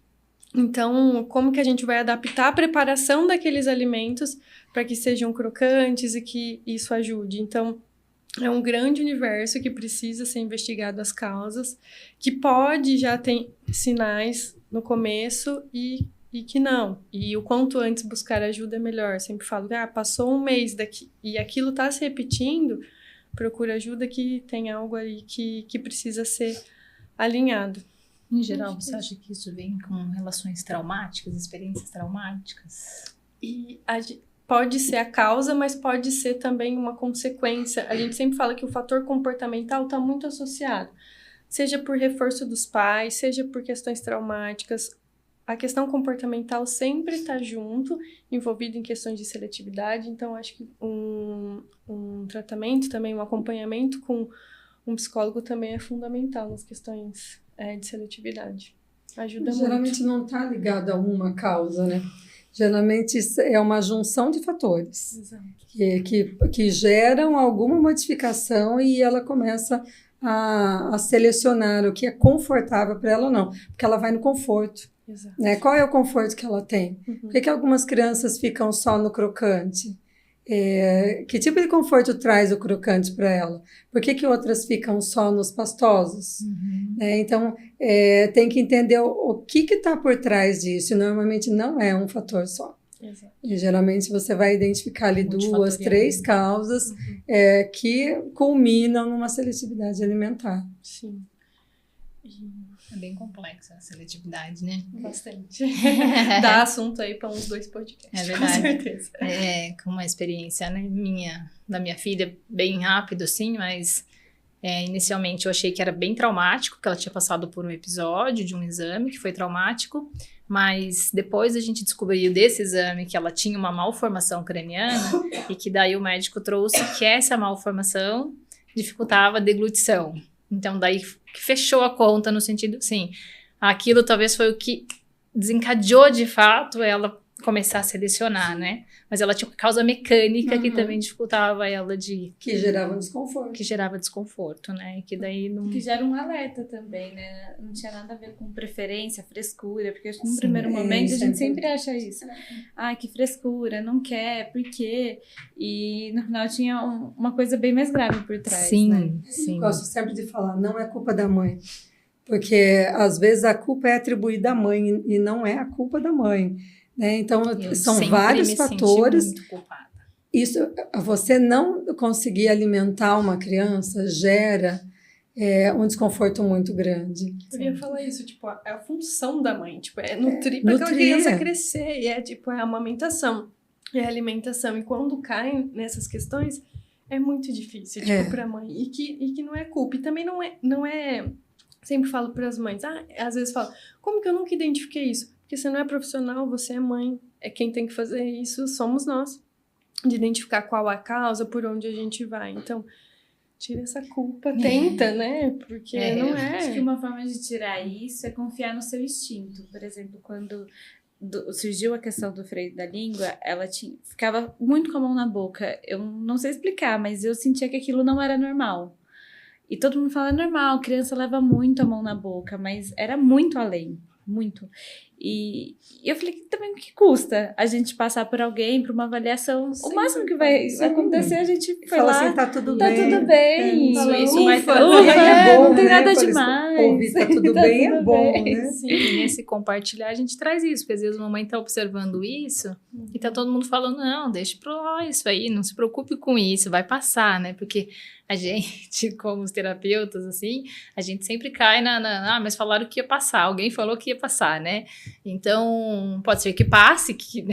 Então, como que a gente vai adaptar a preparação daqueles alimentos para que sejam crocantes e que isso ajude? Então, é um grande universo que precisa ser investigado as causas, que pode já ter sinais no começo e que não. E o quanto antes buscar ajuda é melhor. Eu sempre falo, passou um mês daqui e aquilo está se repetindo, procura ajuda, que tem algo aí que precisa ser alinhado. Em geral, você acha que isso vem com relações traumáticas, experiências traumáticas? E pode ser a causa, mas pode ser também uma consequência. A gente sempre fala que o fator comportamental está muito associado, seja por reforço dos pais, seja por questões traumáticas. A questão comportamental sempre está junto, envolvido em questões de seletividade. Então, acho que um tratamento também, um acompanhamento com um psicólogo também é fundamental nas questões de seletividade. Ajuda muito. Geralmente não está ligado a uma causa, né? Geralmente é uma junção de fatores. Exato. Que geram alguma modificação, e ela começa a selecionar o que é confortável para ela ou não, porque ela vai no conforto. Exato. Né? Qual é o conforto que ela tem? Uhum. Por que algumas crianças ficam só no crocante? Que tipo de conforto traz o crocante para ela? Por que outras ficam só nos pastosos? Uhum. Então, tem que entender o que está por trás disso. Normalmente não é um fator só. Exato. E geralmente você vai identificar ali 2, 3 causas que culminam numa seletividade alimentar. Sim. É bem complexa a seletividade, né? Bastante. Dá assunto aí para uns 2 podcasts. É verdade. Com certeza. Com uma experiência, né, da minha filha, bem rápido, assim, mas inicialmente eu achei que era bem traumático, porque ela tinha passado por um episódio de um exame que foi traumático, mas depois a gente descobriu desse exame que ela tinha uma malformação craniana e que daí o médico trouxe que essa malformação dificultava a deglutição. Então, daí que fechou a conta no sentido, sim, aquilo talvez foi o que desencadeou de fato ela começar a selecionar, né? Mas ela tinha uma causa mecânica que também dificultava ela de... Que gerava desconforto. Que gerava desconforto, né? Que daí não... Que gera um alerta também, né? Não tinha nada a ver com preferência, frescura, porque acho que no primeiro momento a gente sempre acha isso. Ah, que frescura, não quer, por quê? E no final tinha uma coisa bem mais grave por trás, sim, né? Sim. Gosto sempre de falar, não é culpa da mãe. Porque às vezes a culpa é atribuída à mãe e não é a culpa da mãe. Né? Então, são vários fatores. Muito culpada. Isso, você não conseguir alimentar uma criança gera um desconforto muito grande. Eu ia falar isso, tipo, é a função da mãe, tipo, é nutrir para aquela criança crescer, e é a amamentação, é a alimentação, e quando cai nessas questões, é muito difícil, tipo, pra mãe, e que não é culpa, e também não é, sempre falo pras mães, às vezes falo, como que eu nunca identifiquei isso? Porque você não é profissional, você é mãe. É quem tem que fazer isso, somos nós. De identificar qual a causa, por onde a gente vai. Então, tira essa culpa, tenta, né? Porque não é... Acho que uma forma de tirar isso é confiar no seu instinto. Por exemplo, quando surgiu a questão do freio da língua, ela ficava muito com a mão na boca. Eu não sei explicar, mas eu sentia que aquilo não era normal. E todo mundo fala, é normal, criança leva muito a mão na boca, mas era muito além. Muito. E eu falei, também o que custa a gente passar por alguém, por uma avaliação? O máximo que vai acontecer, a gente foi fala lá, assim, tá tudo tá bem. tudo bem. Isso vai não tem nada né? demais. Ouvir tá tudo bem é bom, né? Sim, e nesse compartilhar a gente traz isso, porque às vezes a mamãe tá observando isso e tá todo mundo falando, não, deixa pra lá isso aí, não se preocupe com isso, vai passar, né? Porque a gente, como os terapeutas, assim, a gente sempre cai mas falaram que ia passar, alguém falou que ia passar, né? Então, pode ser que passe, que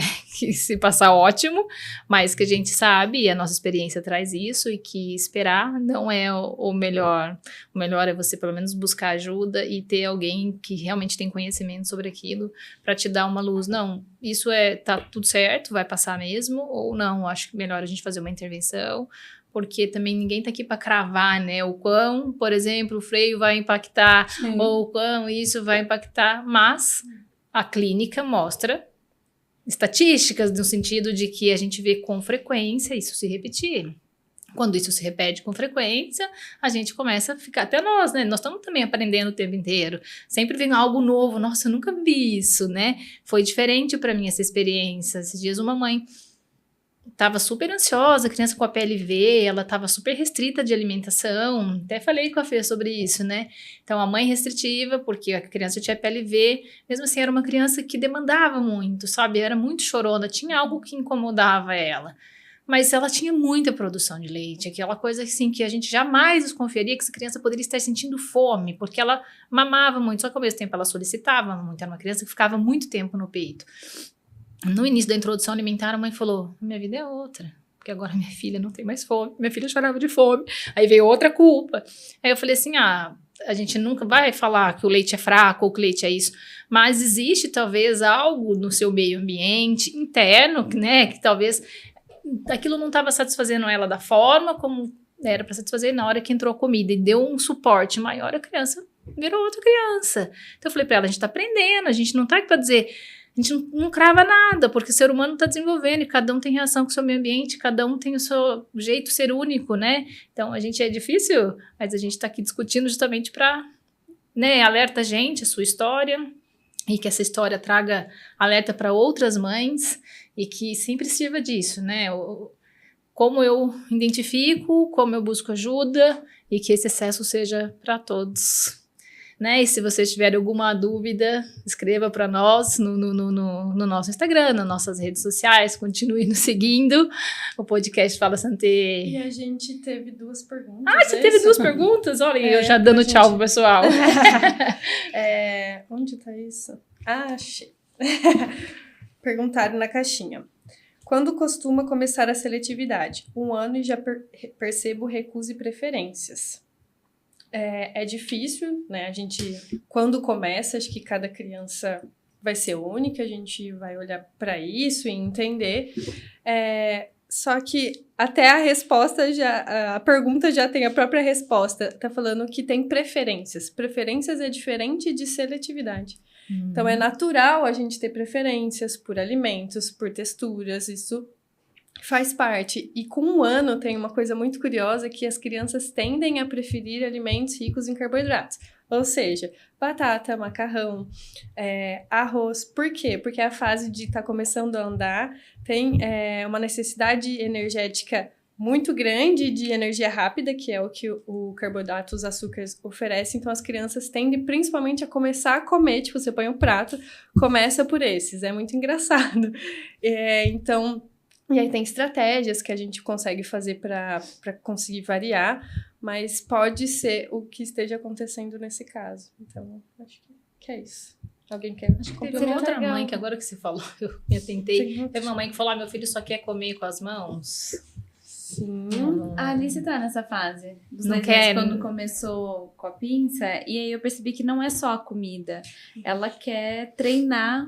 se passar ótimo, mas que a gente sabe, e a nossa experiência traz isso, e que esperar não é o melhor. O melhor é você, pelo menos, buscar ajuda e ter alguém que realmente tem conhecimento sobre aquilo para te dar uma luz. Não, isso tá tudo certo, vai passar mesmo, ou não, acho que melhor a gente fazer uma intervenção, porque também ninguém tá aqui para cravar, né, o quão, por exemplo, o freio vai impactar, ou o quão isso vai impactar, mas a clínica mostra estatísticas no sentido de que a gente vê com frequência isso se repetir. Quando isso se repete com frequência, a gente começa a ficar, até nós, né, nós estamos também aprendendo o tempo inteiro, sempre vem algo novo, nossa, eu nunca vi isso, né, foi diferente para mim essa experiência. Esses dias uma mãe estava super ansiosa, criança com a PLV, ela estava super restrita de alimentação, até falei com a Fê sobre isso, né? Então, a mãe restritiva, porque a criança tinha PLV, mesmo assim, era uma criança que demandava muito, sabe? Era muito chorona, tinha algo que incomodava ela. Mas ela tinha muita produção de leite, aquela coisa assim que a gente jamais desconfiaria que essa criança poderia estar sentindo fome, porque ela mamava muito, só que ao mesmo tempo ela solicitava muito, era uma criança que ficava muito tempo no peito. No início da introdução alimentar, a mãe falou, minha vida é outra, porque agora minha filha não tem mais fome, minha filha chorava de fome, aí veio outra culpa. Aí eu falei assim, a gente nunca vai falar que o leite é fraco ou que o leite é isso, mas existe talvez algo no seu meio ambiente interno, né, que talvez aquilo não estava satisfazendo ela da forma como era para satisfazer na hora que entrou a comida e deu um suporte maior, a criança virou outra criança. Então eu falei para ela, a gente está aprendendo, a gente não está aqui para dizer... A gente não crava nada, porque o ser humano está desenvolvendo e cada um tem reação com o seu meio ambiente, cada um tem o seu jeito de ser único, né? Então, a gente é difícil, mas a gente está aqui discutindo justamente para, né, alerta a gente, a sua história, e que essa história traga alerta para outras mães e que sempre sirva disso, né? Como eu identifico, como eu busco ajuda e que esse acesso seja para todos. Né? E se vocês tiverem alguma dúvida, escreva para nós no nosso Instagram, nas nossas redes sociais, continue nos seguindo. O podcast Fala Santé. E a gente teve 2 perguntas. Você teve 2 perguntas? Olha, eu já dando tchau pro pessoal. Onde tá isso? Achei. Perguntaram na caixinha. Quando costuma começar a seletividade? 1 ano e já percebo recuso e preferências. É difícil, né? A gente, quando começa, acho que cada criança vai ser única, a gente vai olhar para isso e entender. Só que até a resposta a pergunta já tem a própria resposta. Tá falando que tem preferências. Preferências é diferente de seletividade. Então, é natural a gente ter preferências por alimentos, por texturas, isso faz parte. E com 1 ano tem uma coisa muito curiosa que as crianças tendem a preferir alimentos ricos em carboidratos. Ou seja, batata, macarrão, arroz. Por quê? Porque a fase de estar começando a andar tem uma necessidade energética muito grande de energia rápida, que é o que o carboidrato, os açúcares oferecem. Então, as crianças tendem principalmente a começar a comer. Tipo, você põe um prato, começa por esses. É muito engraçado. Então, e aí tem estratégias que a gente consegue fazer para conseguir variar, mas pode ser o que esteja acontecendo nesse caso. Então, acho que é isso. Alguém quer? Acho que teve uma outra mãe que agora que você falou, eu me atentei. Teve uma mãe que falou, meu filho só quer comer com as mãos. Sim. A Alice tá nessa fase. Dos Não 2 anos, quer. quando começou com a pinça. E aí eu percebi que não é só a comida. Ela quer treinar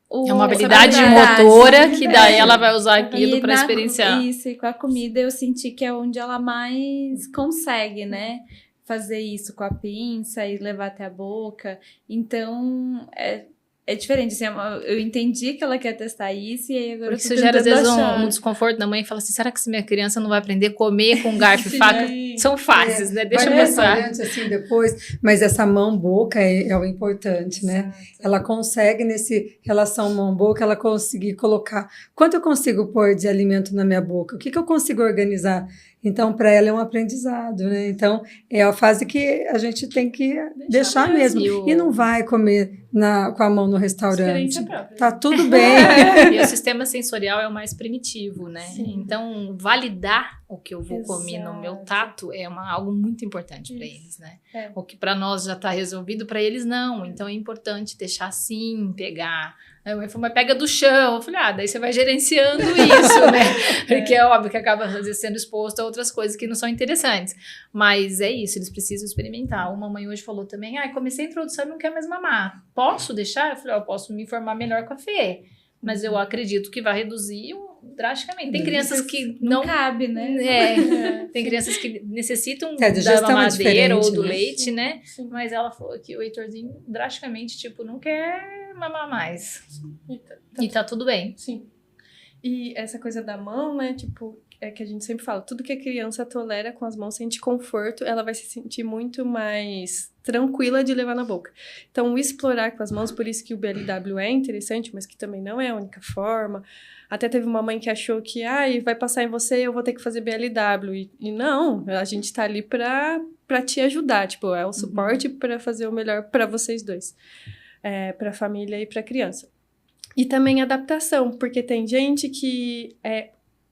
É uma habilidade habilidade. motora que daí ela vai usar aquilo para experienciar. Isso, e com a comida eu senti que é onde ela mais consegue, né? Fazer isso com a pinça e levar até a boca. Então, é diferente. Assim, eu entendi que ela quer testar isso e aí agora Porque eu tô isso gera, às tentando vezes, achar. um desconforto da mãe e fala assim, será que essa minha criança não vai aprender a comer com garfo e faca? São fases, né? Deixa eu Vai passar. restaurante, assim, depois, mas essa mão-boca é o importante, né? Ela consegue, nesse relação mão-boca, ela conseguir colocar quanto eu consigo pôr de alimento na minha boca, o que eu consigo organizar. Então, para ela é um aprendizado, né? Então, é a fase que a gente tem que deixar mesmo. E não vai comer com a mão no restaurante. Experiência própria. Tá tudo bem. E o sistema sensorial é o mais primitivo, né? Sim. Então, validar o que eu vou comer no meu Exato. tato é algo muito importante para eles, né? O que para nós já está resolvido, para eles não. Então, é importante deixar assim, pegar. Aí a mãe falou, mas pega do chão. Eu falei, daí você vai gerenciando isso, né? Porque é óbvio que acaba às vezes sendo exposto a outras coisas que não são interessantes. Mas é isso, eles precisam experimentar. Uma mãe hoje falou também, comecei a introdução e não quer mais mamar. Posso deixar? Eu falei, eu posso me informar melhor com a Fê. Mas eu acredito que vai reduzir drasticamente. Tem crianças que Não cabe, né? Tem crianças que necessitam A digestão da mamadeira ou diferente, do né? leite, né? Sim. Mas ela falou que o Heitorzinho drasticamente, tipo, não quer mamar mais. E tá tudo bem. Sim. E essa coisa da mão, né? Tipo, é que a gente sempre fala, tudo que a criança tolera com as mãos, sente conforto, ela vai se sentir muito mais tranquila de levar na boca. Então, o explorar com as mãos, por isso que o BLW é interessante, mas que também não é a única forma. Até teve uma mãe que achou que, vai passar em você, eu vou ter que fazer BLW. E não, a gente tá ali pra te ajudar, tipo, é o suporte para fazer o melhor para vocês dois. Pra família e pra criança. E também adaptação, porque tem gente que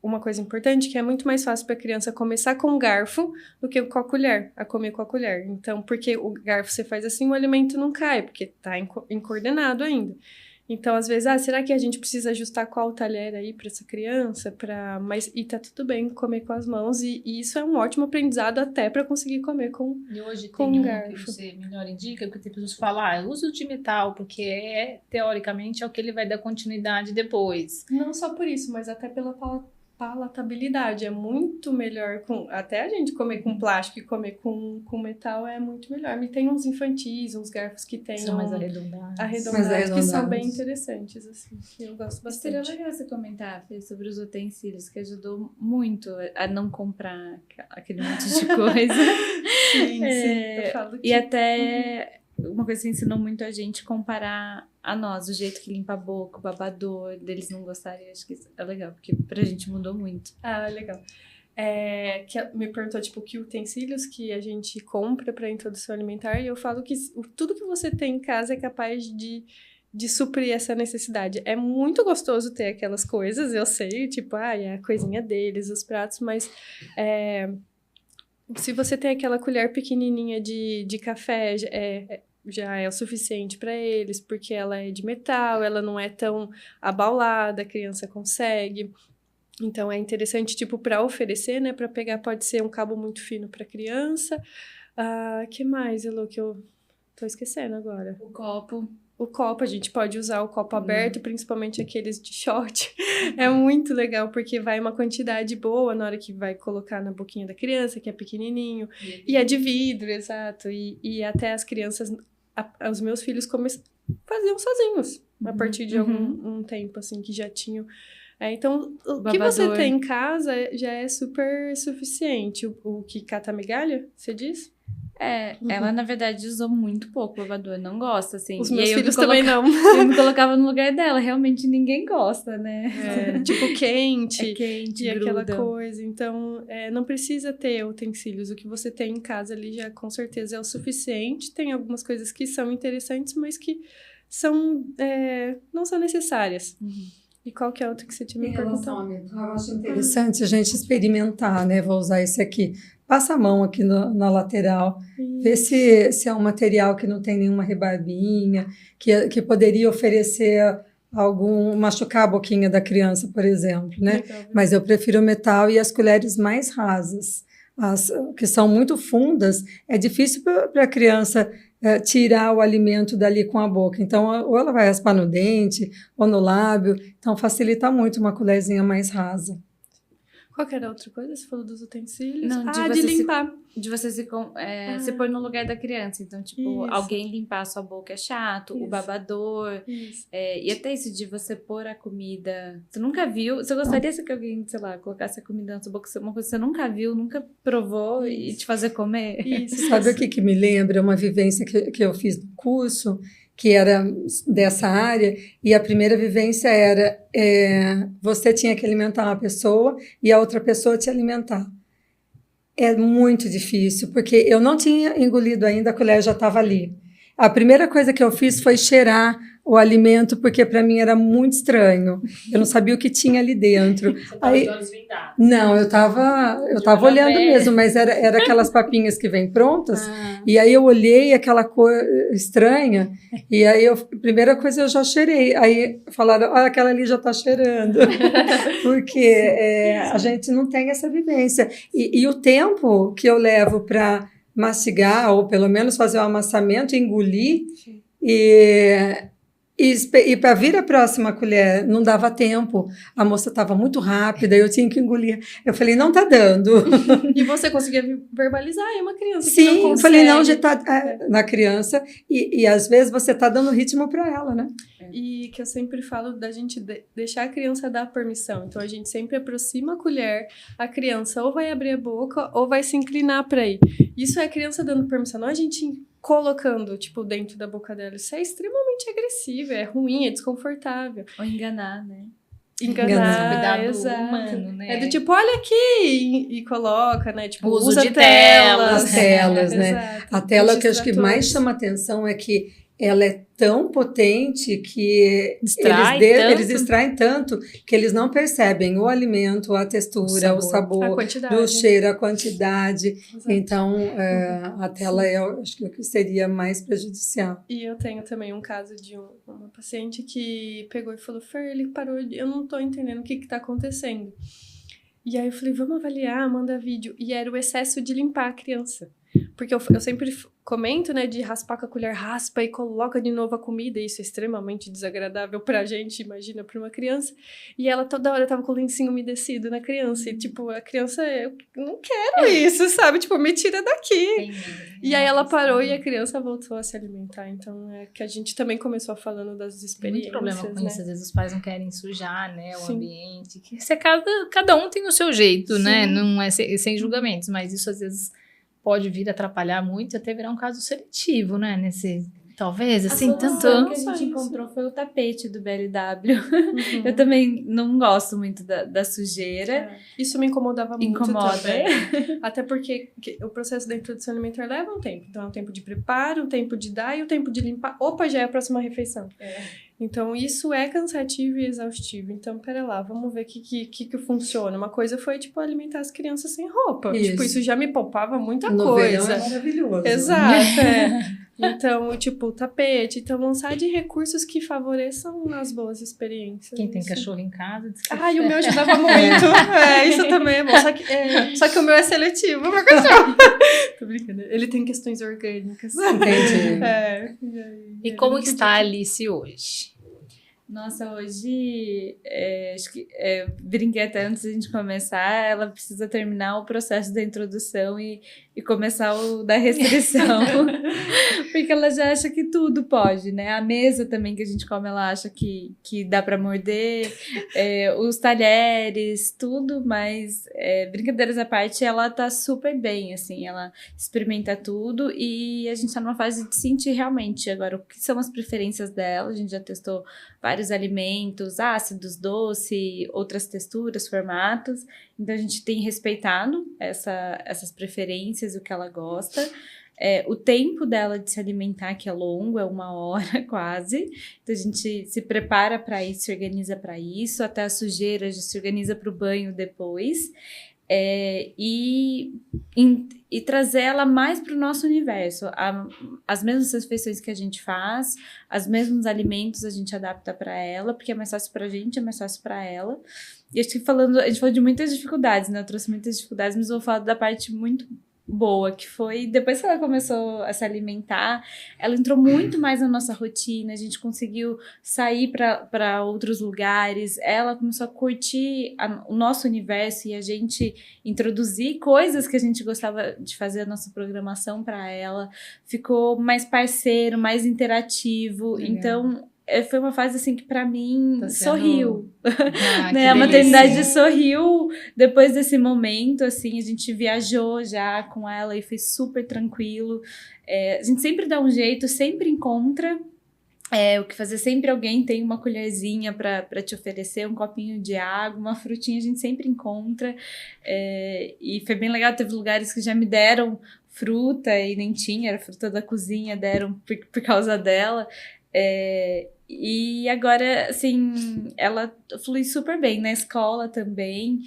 uma coisa importante, que é muito mais fácil para a criança começar com o garfo do que com a colher, a comer com a colher. Então, porque o garfo você faz assim, o alimento não cai, porque tá incoordenado ainda. Então, às vezes, será que a gente precisa ajustar qual talher aí para essa criança? E tá tudo bem comer com as mãos, e isso é um ótimo aprendizado até para conseguir comer com E hoje com tem garfo. que você melhor indica, porque tem pessoas que falam, uso de metal, porque teoricamente é o que ele vai dar continuidade depois. Não só por isso, mas até pela palatabilidade. É muito melhor até a gente comer com plástico e comer com metal é muito melhor. E tem uns infantis, uns garfos que tem São mais arredondados. arredondados que são bem interessantes, assim, que eu gosto Seria bastante. legal você comentar, Fê, sobre os utensílios, que ajudou muito a não comprar aquele monte de coisa. Sim, eu falo que... E até uma coisa que ensinou muito a gente comparar a nós, o jeito que limpa a boca, o babador, deles não gostarem. Eu acho que isso é legal, porque pra gente mudou muito. Legal. Que me perguntou, tipo, que utensílios que a gente compra para introdução alimentar, e eu falo que tudo que você tem em casa é capaz de suprir essa necessidade. É muito gostoso ter aquelas coisas, eu sei, tipo, é a coisinha deles, os pratos, mas se você tem aquela colher pequenininha de café, já é o suficiente para eles, porque ela é de metal, ela não é tão abaulada, a criança consegue. Então, é interessante, tipo, para oferecer, né? Para pegar, pode ser um cabo muito fino para criança. Que mais, Elô, que eu tô esquecendo agora? O copo. o copo, a gente pode usar o copo aberto, principalmente aqueles de short. É muito legal, porque vai uma quantidade boa na hora que vai colocar na boquinha da criança, que é pequenininho. E é de vidro, exato. E até as crianças, os meus filhos faziam sozinhos, a partir de algum tempo, assim, que já tinham. Então, o que você tem em casa já é super suficiente. O que cata migalha, você diz? Ela, na verdade, usou muito pouco o babador, não gosta, assim. Os meus filhos também não. Eu me colocava no lugar dela, realmente ninguém gosta, né? Tipo, quente. É quente, e gruda. aquela coisa. Então, não precisa ter utensílios. O que você tem em casa ali já, com certeza, é o suficiente. Tem algumas coisas que são interessantes, mas que não são necessárias. E qual que é outra que você tinha me perguntado? Eu acho interessante a gente experimentar, né? Vou usar esse aqui. Passa a mão aqui na lateral, vê se é um material que não tem nenhuma rebarbinha, que poderia oferecer machucar a boquinha da criança, por exemplo, né? Legal. Mas eu prefiro o metal e as colheres mais rasas. As que são muito fundas, é difícil para a criança tirar o alimento dali com a boca. Então, ou ela vai raspar no dente, ou no lábio. Então, facilita muito uma colherzinha mais rasa. Qual que era a outra coisa? Você falou dos utensílios? Não, de limpar. De você se pôr no lugar da criança. Então, tipo, Isso. alguém limpar a sua boca é chato, o Isso. babador. Isso. E até isso de você pôr a comida. Você nunca viu? Você gostaria que alguém, sei lá, colocasse a comida na sua boca? Uma coisa que você nunca viu, nunca provou e te fazer comer? Isso. Sabe o que me lembra? Uma vivência que eu fiz no curso, que era dessa área, e a primeira vivência era você tinha que alimentar uma pessoa e a outra pessoa te alimentar. É muito difícil, porque eu não tinha engolido ainda, a colher já estava ali. A primeira coisa que eu fiz foi cheirar o alimento, porque para mim era muito estranho. Eu não sabia o que tinha ali dentro. Você estava de olhos vendados. Não, eu tava olhando mesmo, mas era aquelas papinhas que vêm prontas. E aí eu olhei aquela cor estranha, e aí a primeira coisa eu já cheirei. Aí falaram, aquela ali já está cheirando. Porque a gente não tem essa vivência. E o tempo que eu levo para mastigar, ou pelo menos fazer o amassamento, engolir, e para vir a próxima colher, não dava tempo. A moça estava muito rápida, eu tinha que engolir. Eu falei, não está dando. E você conseguia verbalizar aí uma criança Sim, que não consegue. eu falei, não, já está na criança. E às vezes você está dando ritmo para ela, né? E que eu sempre falo da gente deixar a criança dar permissão. Então, a gente sempre aproxima a colher, a criança ou vai abrir a boca ou vai se inclinar para ir. Isso é a criança dando permissão, não a gente colocando, tipo, dentro da boca dela. Isso é extremamente agressivo, é ruim, é desconfortável. Ou enganar, né? Enganar, Cuidado exato. humano, né? É do tipo, olha aqui, e coloca, né? Tipo, Uso usa de telas. As telas, né? Exato. A tela que eu acho que Distratores. mais chama atenção é que ela é tão potente que Distrai eles tanto. distraem tanto que eles não percebem o alimento, a textura, o A sabor, quantidade. do cheiro, a quantidade. Exato. Então, a tela eu acho que o que seria mais prejudicial. E eu tenho também um caso de uma paciente que pegou e falou, Fer, ele parou, eu não tô entendendo o que tá acontecendo. E aí eu falei, vamos avaliar, manda vídeo. E era o excesso de limpar a criança. Porque eu sempre comento, né, de raspar com a colher, raspa e coloca de novo a comida, e isso é extremamente desagradável pra gente, imagina, pra uma criança. E ela toda hora tava com o lencinho umedecido na criança, e tipo, a criança, eu não quero isso, sabe? Tipo, me tira daqui. E aí ela parou e a criança voltou a se alimentar. Então, é que a gente também começou falando das Tem experiências, muito problema com né? isso, às vezes os pais não querem sujar, né, o Sim. ambiente. Cada um tem o seu jeito, Sim. né? Não é sem julgamentos, mas isso às vezes pode vir a atrapalhar muito e até virar um caso seletivo, né? Talvez, assim, A solução que a Só gente isso. encontrou foi o tapete do BLW. Uhum. Eu também não gosto muito da sujeira. Isso me incomodava muito Incomoda. também. Até porque o processo da introdução alimentar leva um tempo. Então, é um tempo de preparo, um tempo de dar e o tempo de limpar. Opa, já é a próxima refeição. Então, isso é cansativo e exaustivo. Então, pera lá, vamos ver o que funciona. Uma coisa foi, tipo, alimentar as crianças sem roupa. Isso. Tipo, isso já me poupava muita No verão coisa. é maravilhoso. Exato, Então, tipo, tapete. Então, lançar de recursos que favoreçam as boas experiências. Quem tem Isso. cachorro em casa, diz que Ai, o meu ajudava muito. Isso também é bom. Só que o meu é seletivo, meu cachorro. Tô brincando. Ele tem questões orgânicas. Entendi. E como que está a Alice hoje? Nossa, hoje, acho que brinquei até antes da gente começar, ela precisa terminar o processo da introdução e começar o da restrição, porque ela já acha que tudo pode, né? A mesa também que a gente come, ela acha que dá pra morder, os talheres, tudo, mas brincadeiras à parte, ela tá super bem, assim, ela experimenta tudo e a gente tá numa fase de sentir realmente agora o que são as preferências dela, a gente já testou vários alimentos, ácidos, doce, outras texturas, formatos. Então, a gente tem respeitado essas preferências, o que ela gosta. O tempo dela de se alimentar, que é longo, é 1 hora quase. Então, a gente se prepara para isso, se organiza para isso. Até a sujeira, a gente se organiza para o banho depois. E trazer ela mais para o nosso universo. As mesmas refeições que a gente faz, os mesmos alimentos a gente adapta para ela, porque é mais fácil para a gente, é mais fácil para ela. E acho que a gente falou de muitas dificuldades, né? Eu trouxe muitas dificuldades, mas eu vou falar da parte muito boa, que foi depois que ela começou a se alimentar, ela entrou muito mais na nossa rotina, a gente conseguiu sair para outros lugares, ela começou a curtir o nosso universo e a gente introduzir coisas que a gente gostava de fazer a nossa programação para ela, ficou mais parceiro, mais interativo. Legal. Então foi uma fase assim que pra mim sorriu, né? A maternidade sorriu depois desse momento, assim, a gente viajou já com ela e foi super tranquilo. A gente sempre dá um jeito, sempre encontra o que fazer, sempre alguém tem uma colherzinha pra te oferecer, um copinho de água, uma frutinha, a gente sempre encontra. E foi bem legal, teve lugares que já me deram fruta e nem tinha, era fruta da cozinha, deram por causa dela. E agora, assim, ela flui super bem na escola também.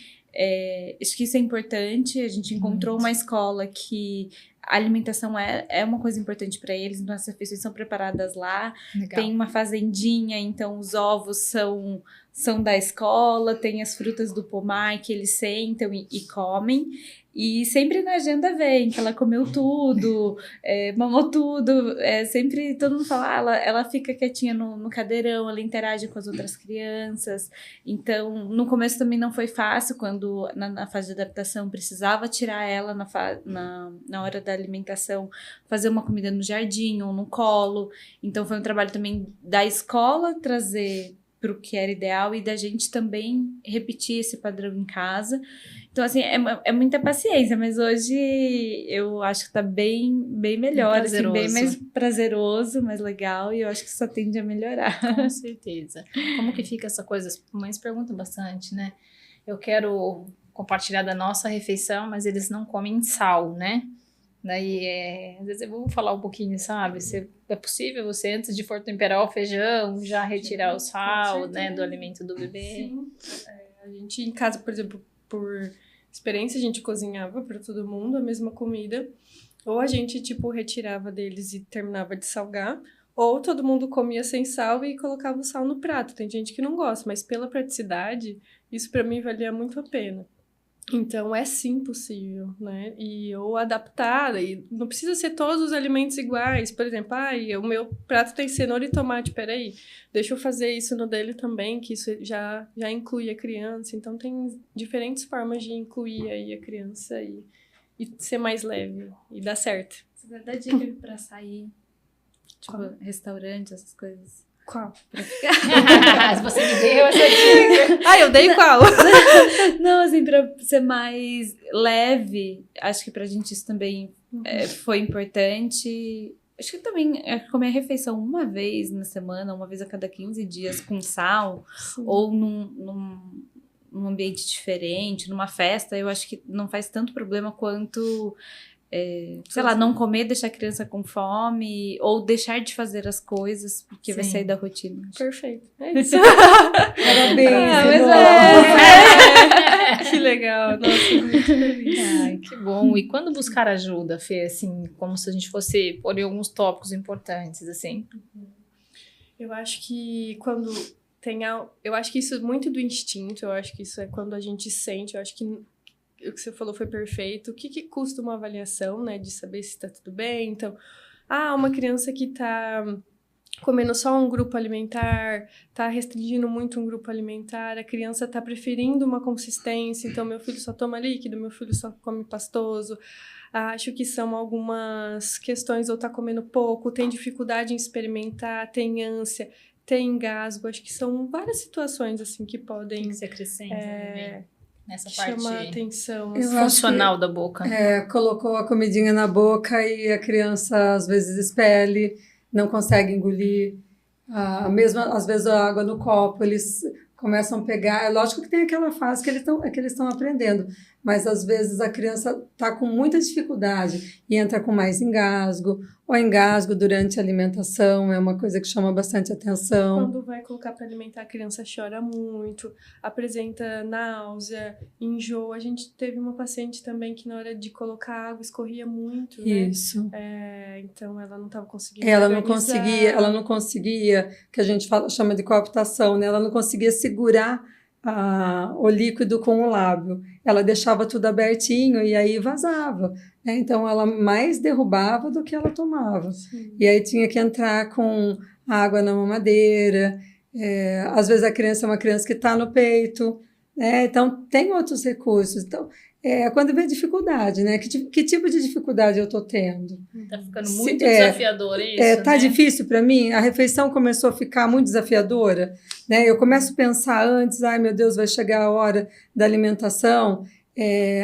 Acho que isso é importante. A gente encontrou uma escola que a alimentação é uma coisa importante para eles, então as refeições são preparadas lá. Legal. Tem uma fazendinha, então os ovos são da escola, tem as frutas do pomar que eles sentam e comem. E sempre na agenda vem que ela comeu tudo, mamou tudo, sempre todo mundo fala, ela fica quietinha no cadeirão, ela interage com as outras crianças. Então, no começo também não foi fácil, quando na fase de adaptação precisava tirar ela na hora da alimentação, fazer uma comida no jardim ou no colo. Então, foi um trabalho também da escola trazer para o que era ideal e da gente também repetir esse padrão em casa. Então, assim, é muita paciência, mas hoje eu acho que tá bem melhor, assim, bem mais prazeroso, mais legal, e eu acho que só tende a melhorar. Com certeza. Como que fica essa coisa? As mães perguntam bastante, né? Eu quero compartilhar da nossa refeição, mas eles não comem sal, né? Daí, às vezes eu vou falar um pouquinho, sabe? É possível você, antes de for temperar o feijão, já retirar o sal, né, do alimento do bebê? Sim. A gente, em casa, por exemplo, por experiência, a gente cozinhava para todo mundo a mesma comida, ou a gente, retirava deles e terminava de salgar, ou todo mundo comia sem sal e colocava o sal no prato. Tem gente que não gosta, mas pela praticidade, isso para mim valia muito a pena. Então, é sim possível, né? Ou adaptar, e não precisa ser todos os alimentos iguais. Por exemplo, o meu prato tem cenoura e tomate, peraí, deixa eu fazer isso no dele também, que isso já inclui a criança. Então, tem diferentes formas de incluir aí a criança e ser mais leve, e dar certo. Você vai dar dica pra sair, restaurante, essas coisas? Qual? Você me deu essa dica. Eu dei qual? Não, assim, pra ser mais leve, acho que pra gente isso também foi importante. Acho que também comer a refeição uma vez na semana, uma vez a cada 15 dias com sal, sim, ou num ambiente diferente, numa festa, eu acho que não faz tanto problema quanto... sei lá, não comer, deixar a criança com fome, ou deixar de fazer as coisas, porque vai sair da rotina. Perfeito. É isso. Parabéns. Que legal. Nossa, muito feliz. Ai, que bom. E quando buscar ajuda, Fê, assim, como se a gente fosse pôr em alguns tópicos importantes, assim? Eu acho que quando eu acho que isso é muito do instinto, eu acho que isso é quando a gente sente, eu acho que o que você falou foi perfeito. O que custa uma avaliação, né? De saber se está tudo bem. Então, uma criança que está comendo só um grupo alimentar, está restringindo muito um grupo alimentar, a criança está preferindo uma consistência, então meu filho só toma líquido, meu filho só come pastoso. Acho que são algumas questões, ou está comendo pouco, tem dificuldade em experimentar, tem ânsia, tem engasgo. Acho que são várias situações assim que podem... Que se acrescenta também nessa parte chamar a atenção. Eu funcional da boca. Colocou a comidinha na boca e a criança às vezes expele, não consegue engolir. Mesmo às vezes a água no copo, eles começam a pegar. É lógico que tem aquela fase que eles estão aprendendo, mas às vezes a criança está com muita dificuldade e entra com mais engasgo, ou engasgo durante a alimentação, é uma coisa que chama bastante atenção. Quando vai colocar para alimentar, a criança chora muito, apresenta náusea, enjoo. A gente teve uma paciente também que na hora de colocar água escorria muito, né? Isso. Então ela não estava conseguindo ela não conseguia, que a gente chama de cooptação, né? Ela não conseguia segurar o líquido com o lábio. Ela deixava tudo abertinho e aí vazava, né? Então ela mais derrubava do que ela tomava. Sim. E aí tinha que entrar com água na mamadeira. Às vezes a criança é uma criança que está no peito, né? Então tem outros recursos. Então quando vem dificuldade, né? Que tipo de dificuldade eu estou tendo? Tá ficando muito desafiador isso, tá né? difícil para mim? A refeição começou a ficar muito desafiadora, né? Eu começo a pensar antes, ai meu Deus, vai chegar a hora da alimentação,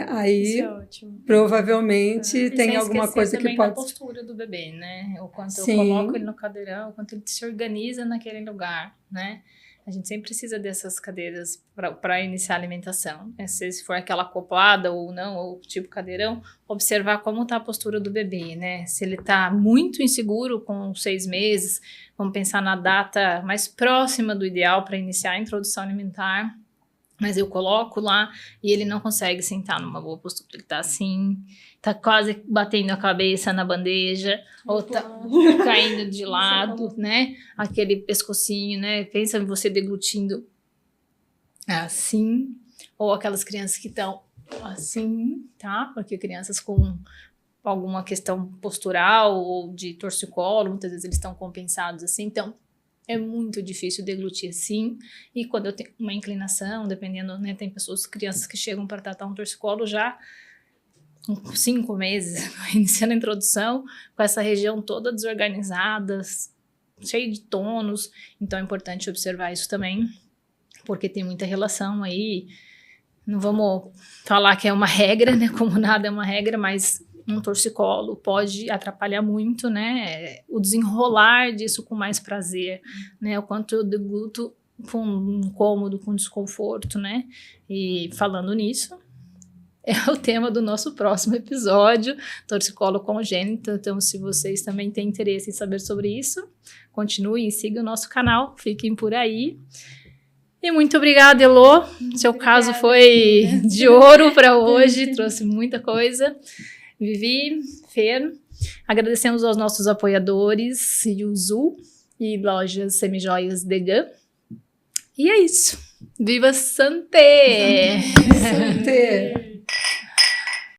aí Isso é ótimo. Provavelmente tem alguma coisa que pode... a postura do bebê, né? O quanto Sim. eu coloco ele no cadeirão, o quanto ele se organiza naquele lugar, né? A gente sempre precisa dessas cadeiras para iniciar a alimentação, né? Se for aquela acoplada ou não, ou tipo cadeirão, observar como está a postura do bebê, né? Se ele está muito inseguro com 6 meses, vamos pensar na data mais próxima do ideal para iniciar a introdução alimentar, mas eu coloco lá e ele não consegue sentar numa boa postura, ele tá assim, tá quase batendo a cabeça na bandeja, ou tá caindo de lado, né? Aquele pescocinho, né? Pensa em você deglutindo assim, ou aquelas crianças que estão assim, tá? Porque crianças com alguma questão postural ou de torcicolo, muitas vezes eles estão compensados assim, então é muito difícil deglutir assim, e quando eu tenho uma inclinação, dependendo, né, tem crianças que chegam para tratar um torcicolo já com 5 meses, iniciando a introdução, com essa região toda desorganizada, cheia de tônus, então é importante observar isso também, porque tem muita relação aí, não vamos falar que é uma regra, né, como nada é uma regra, mas um torcicolo pode atrapalhar muito, né, o desenrolar disso com mais prazer, né, o quanto eu degluto com incômodo, com desconforto, né, e falando nisso, é o tema do nosso próximo episódio, torcicolo congênito, então se vocês também têm interesse em saber sobre isso, continuem e sigam o nosso canal, fiquem por aí. E muito obrigada, Elô, seu caso foi de ouro para hoje, trouxe muita coisa. Vivi, Fer, agradecemos aos nossos apoiadores, Yuzu e Lojas Semijoias Degan. E é isso. Viva Santé! Santé!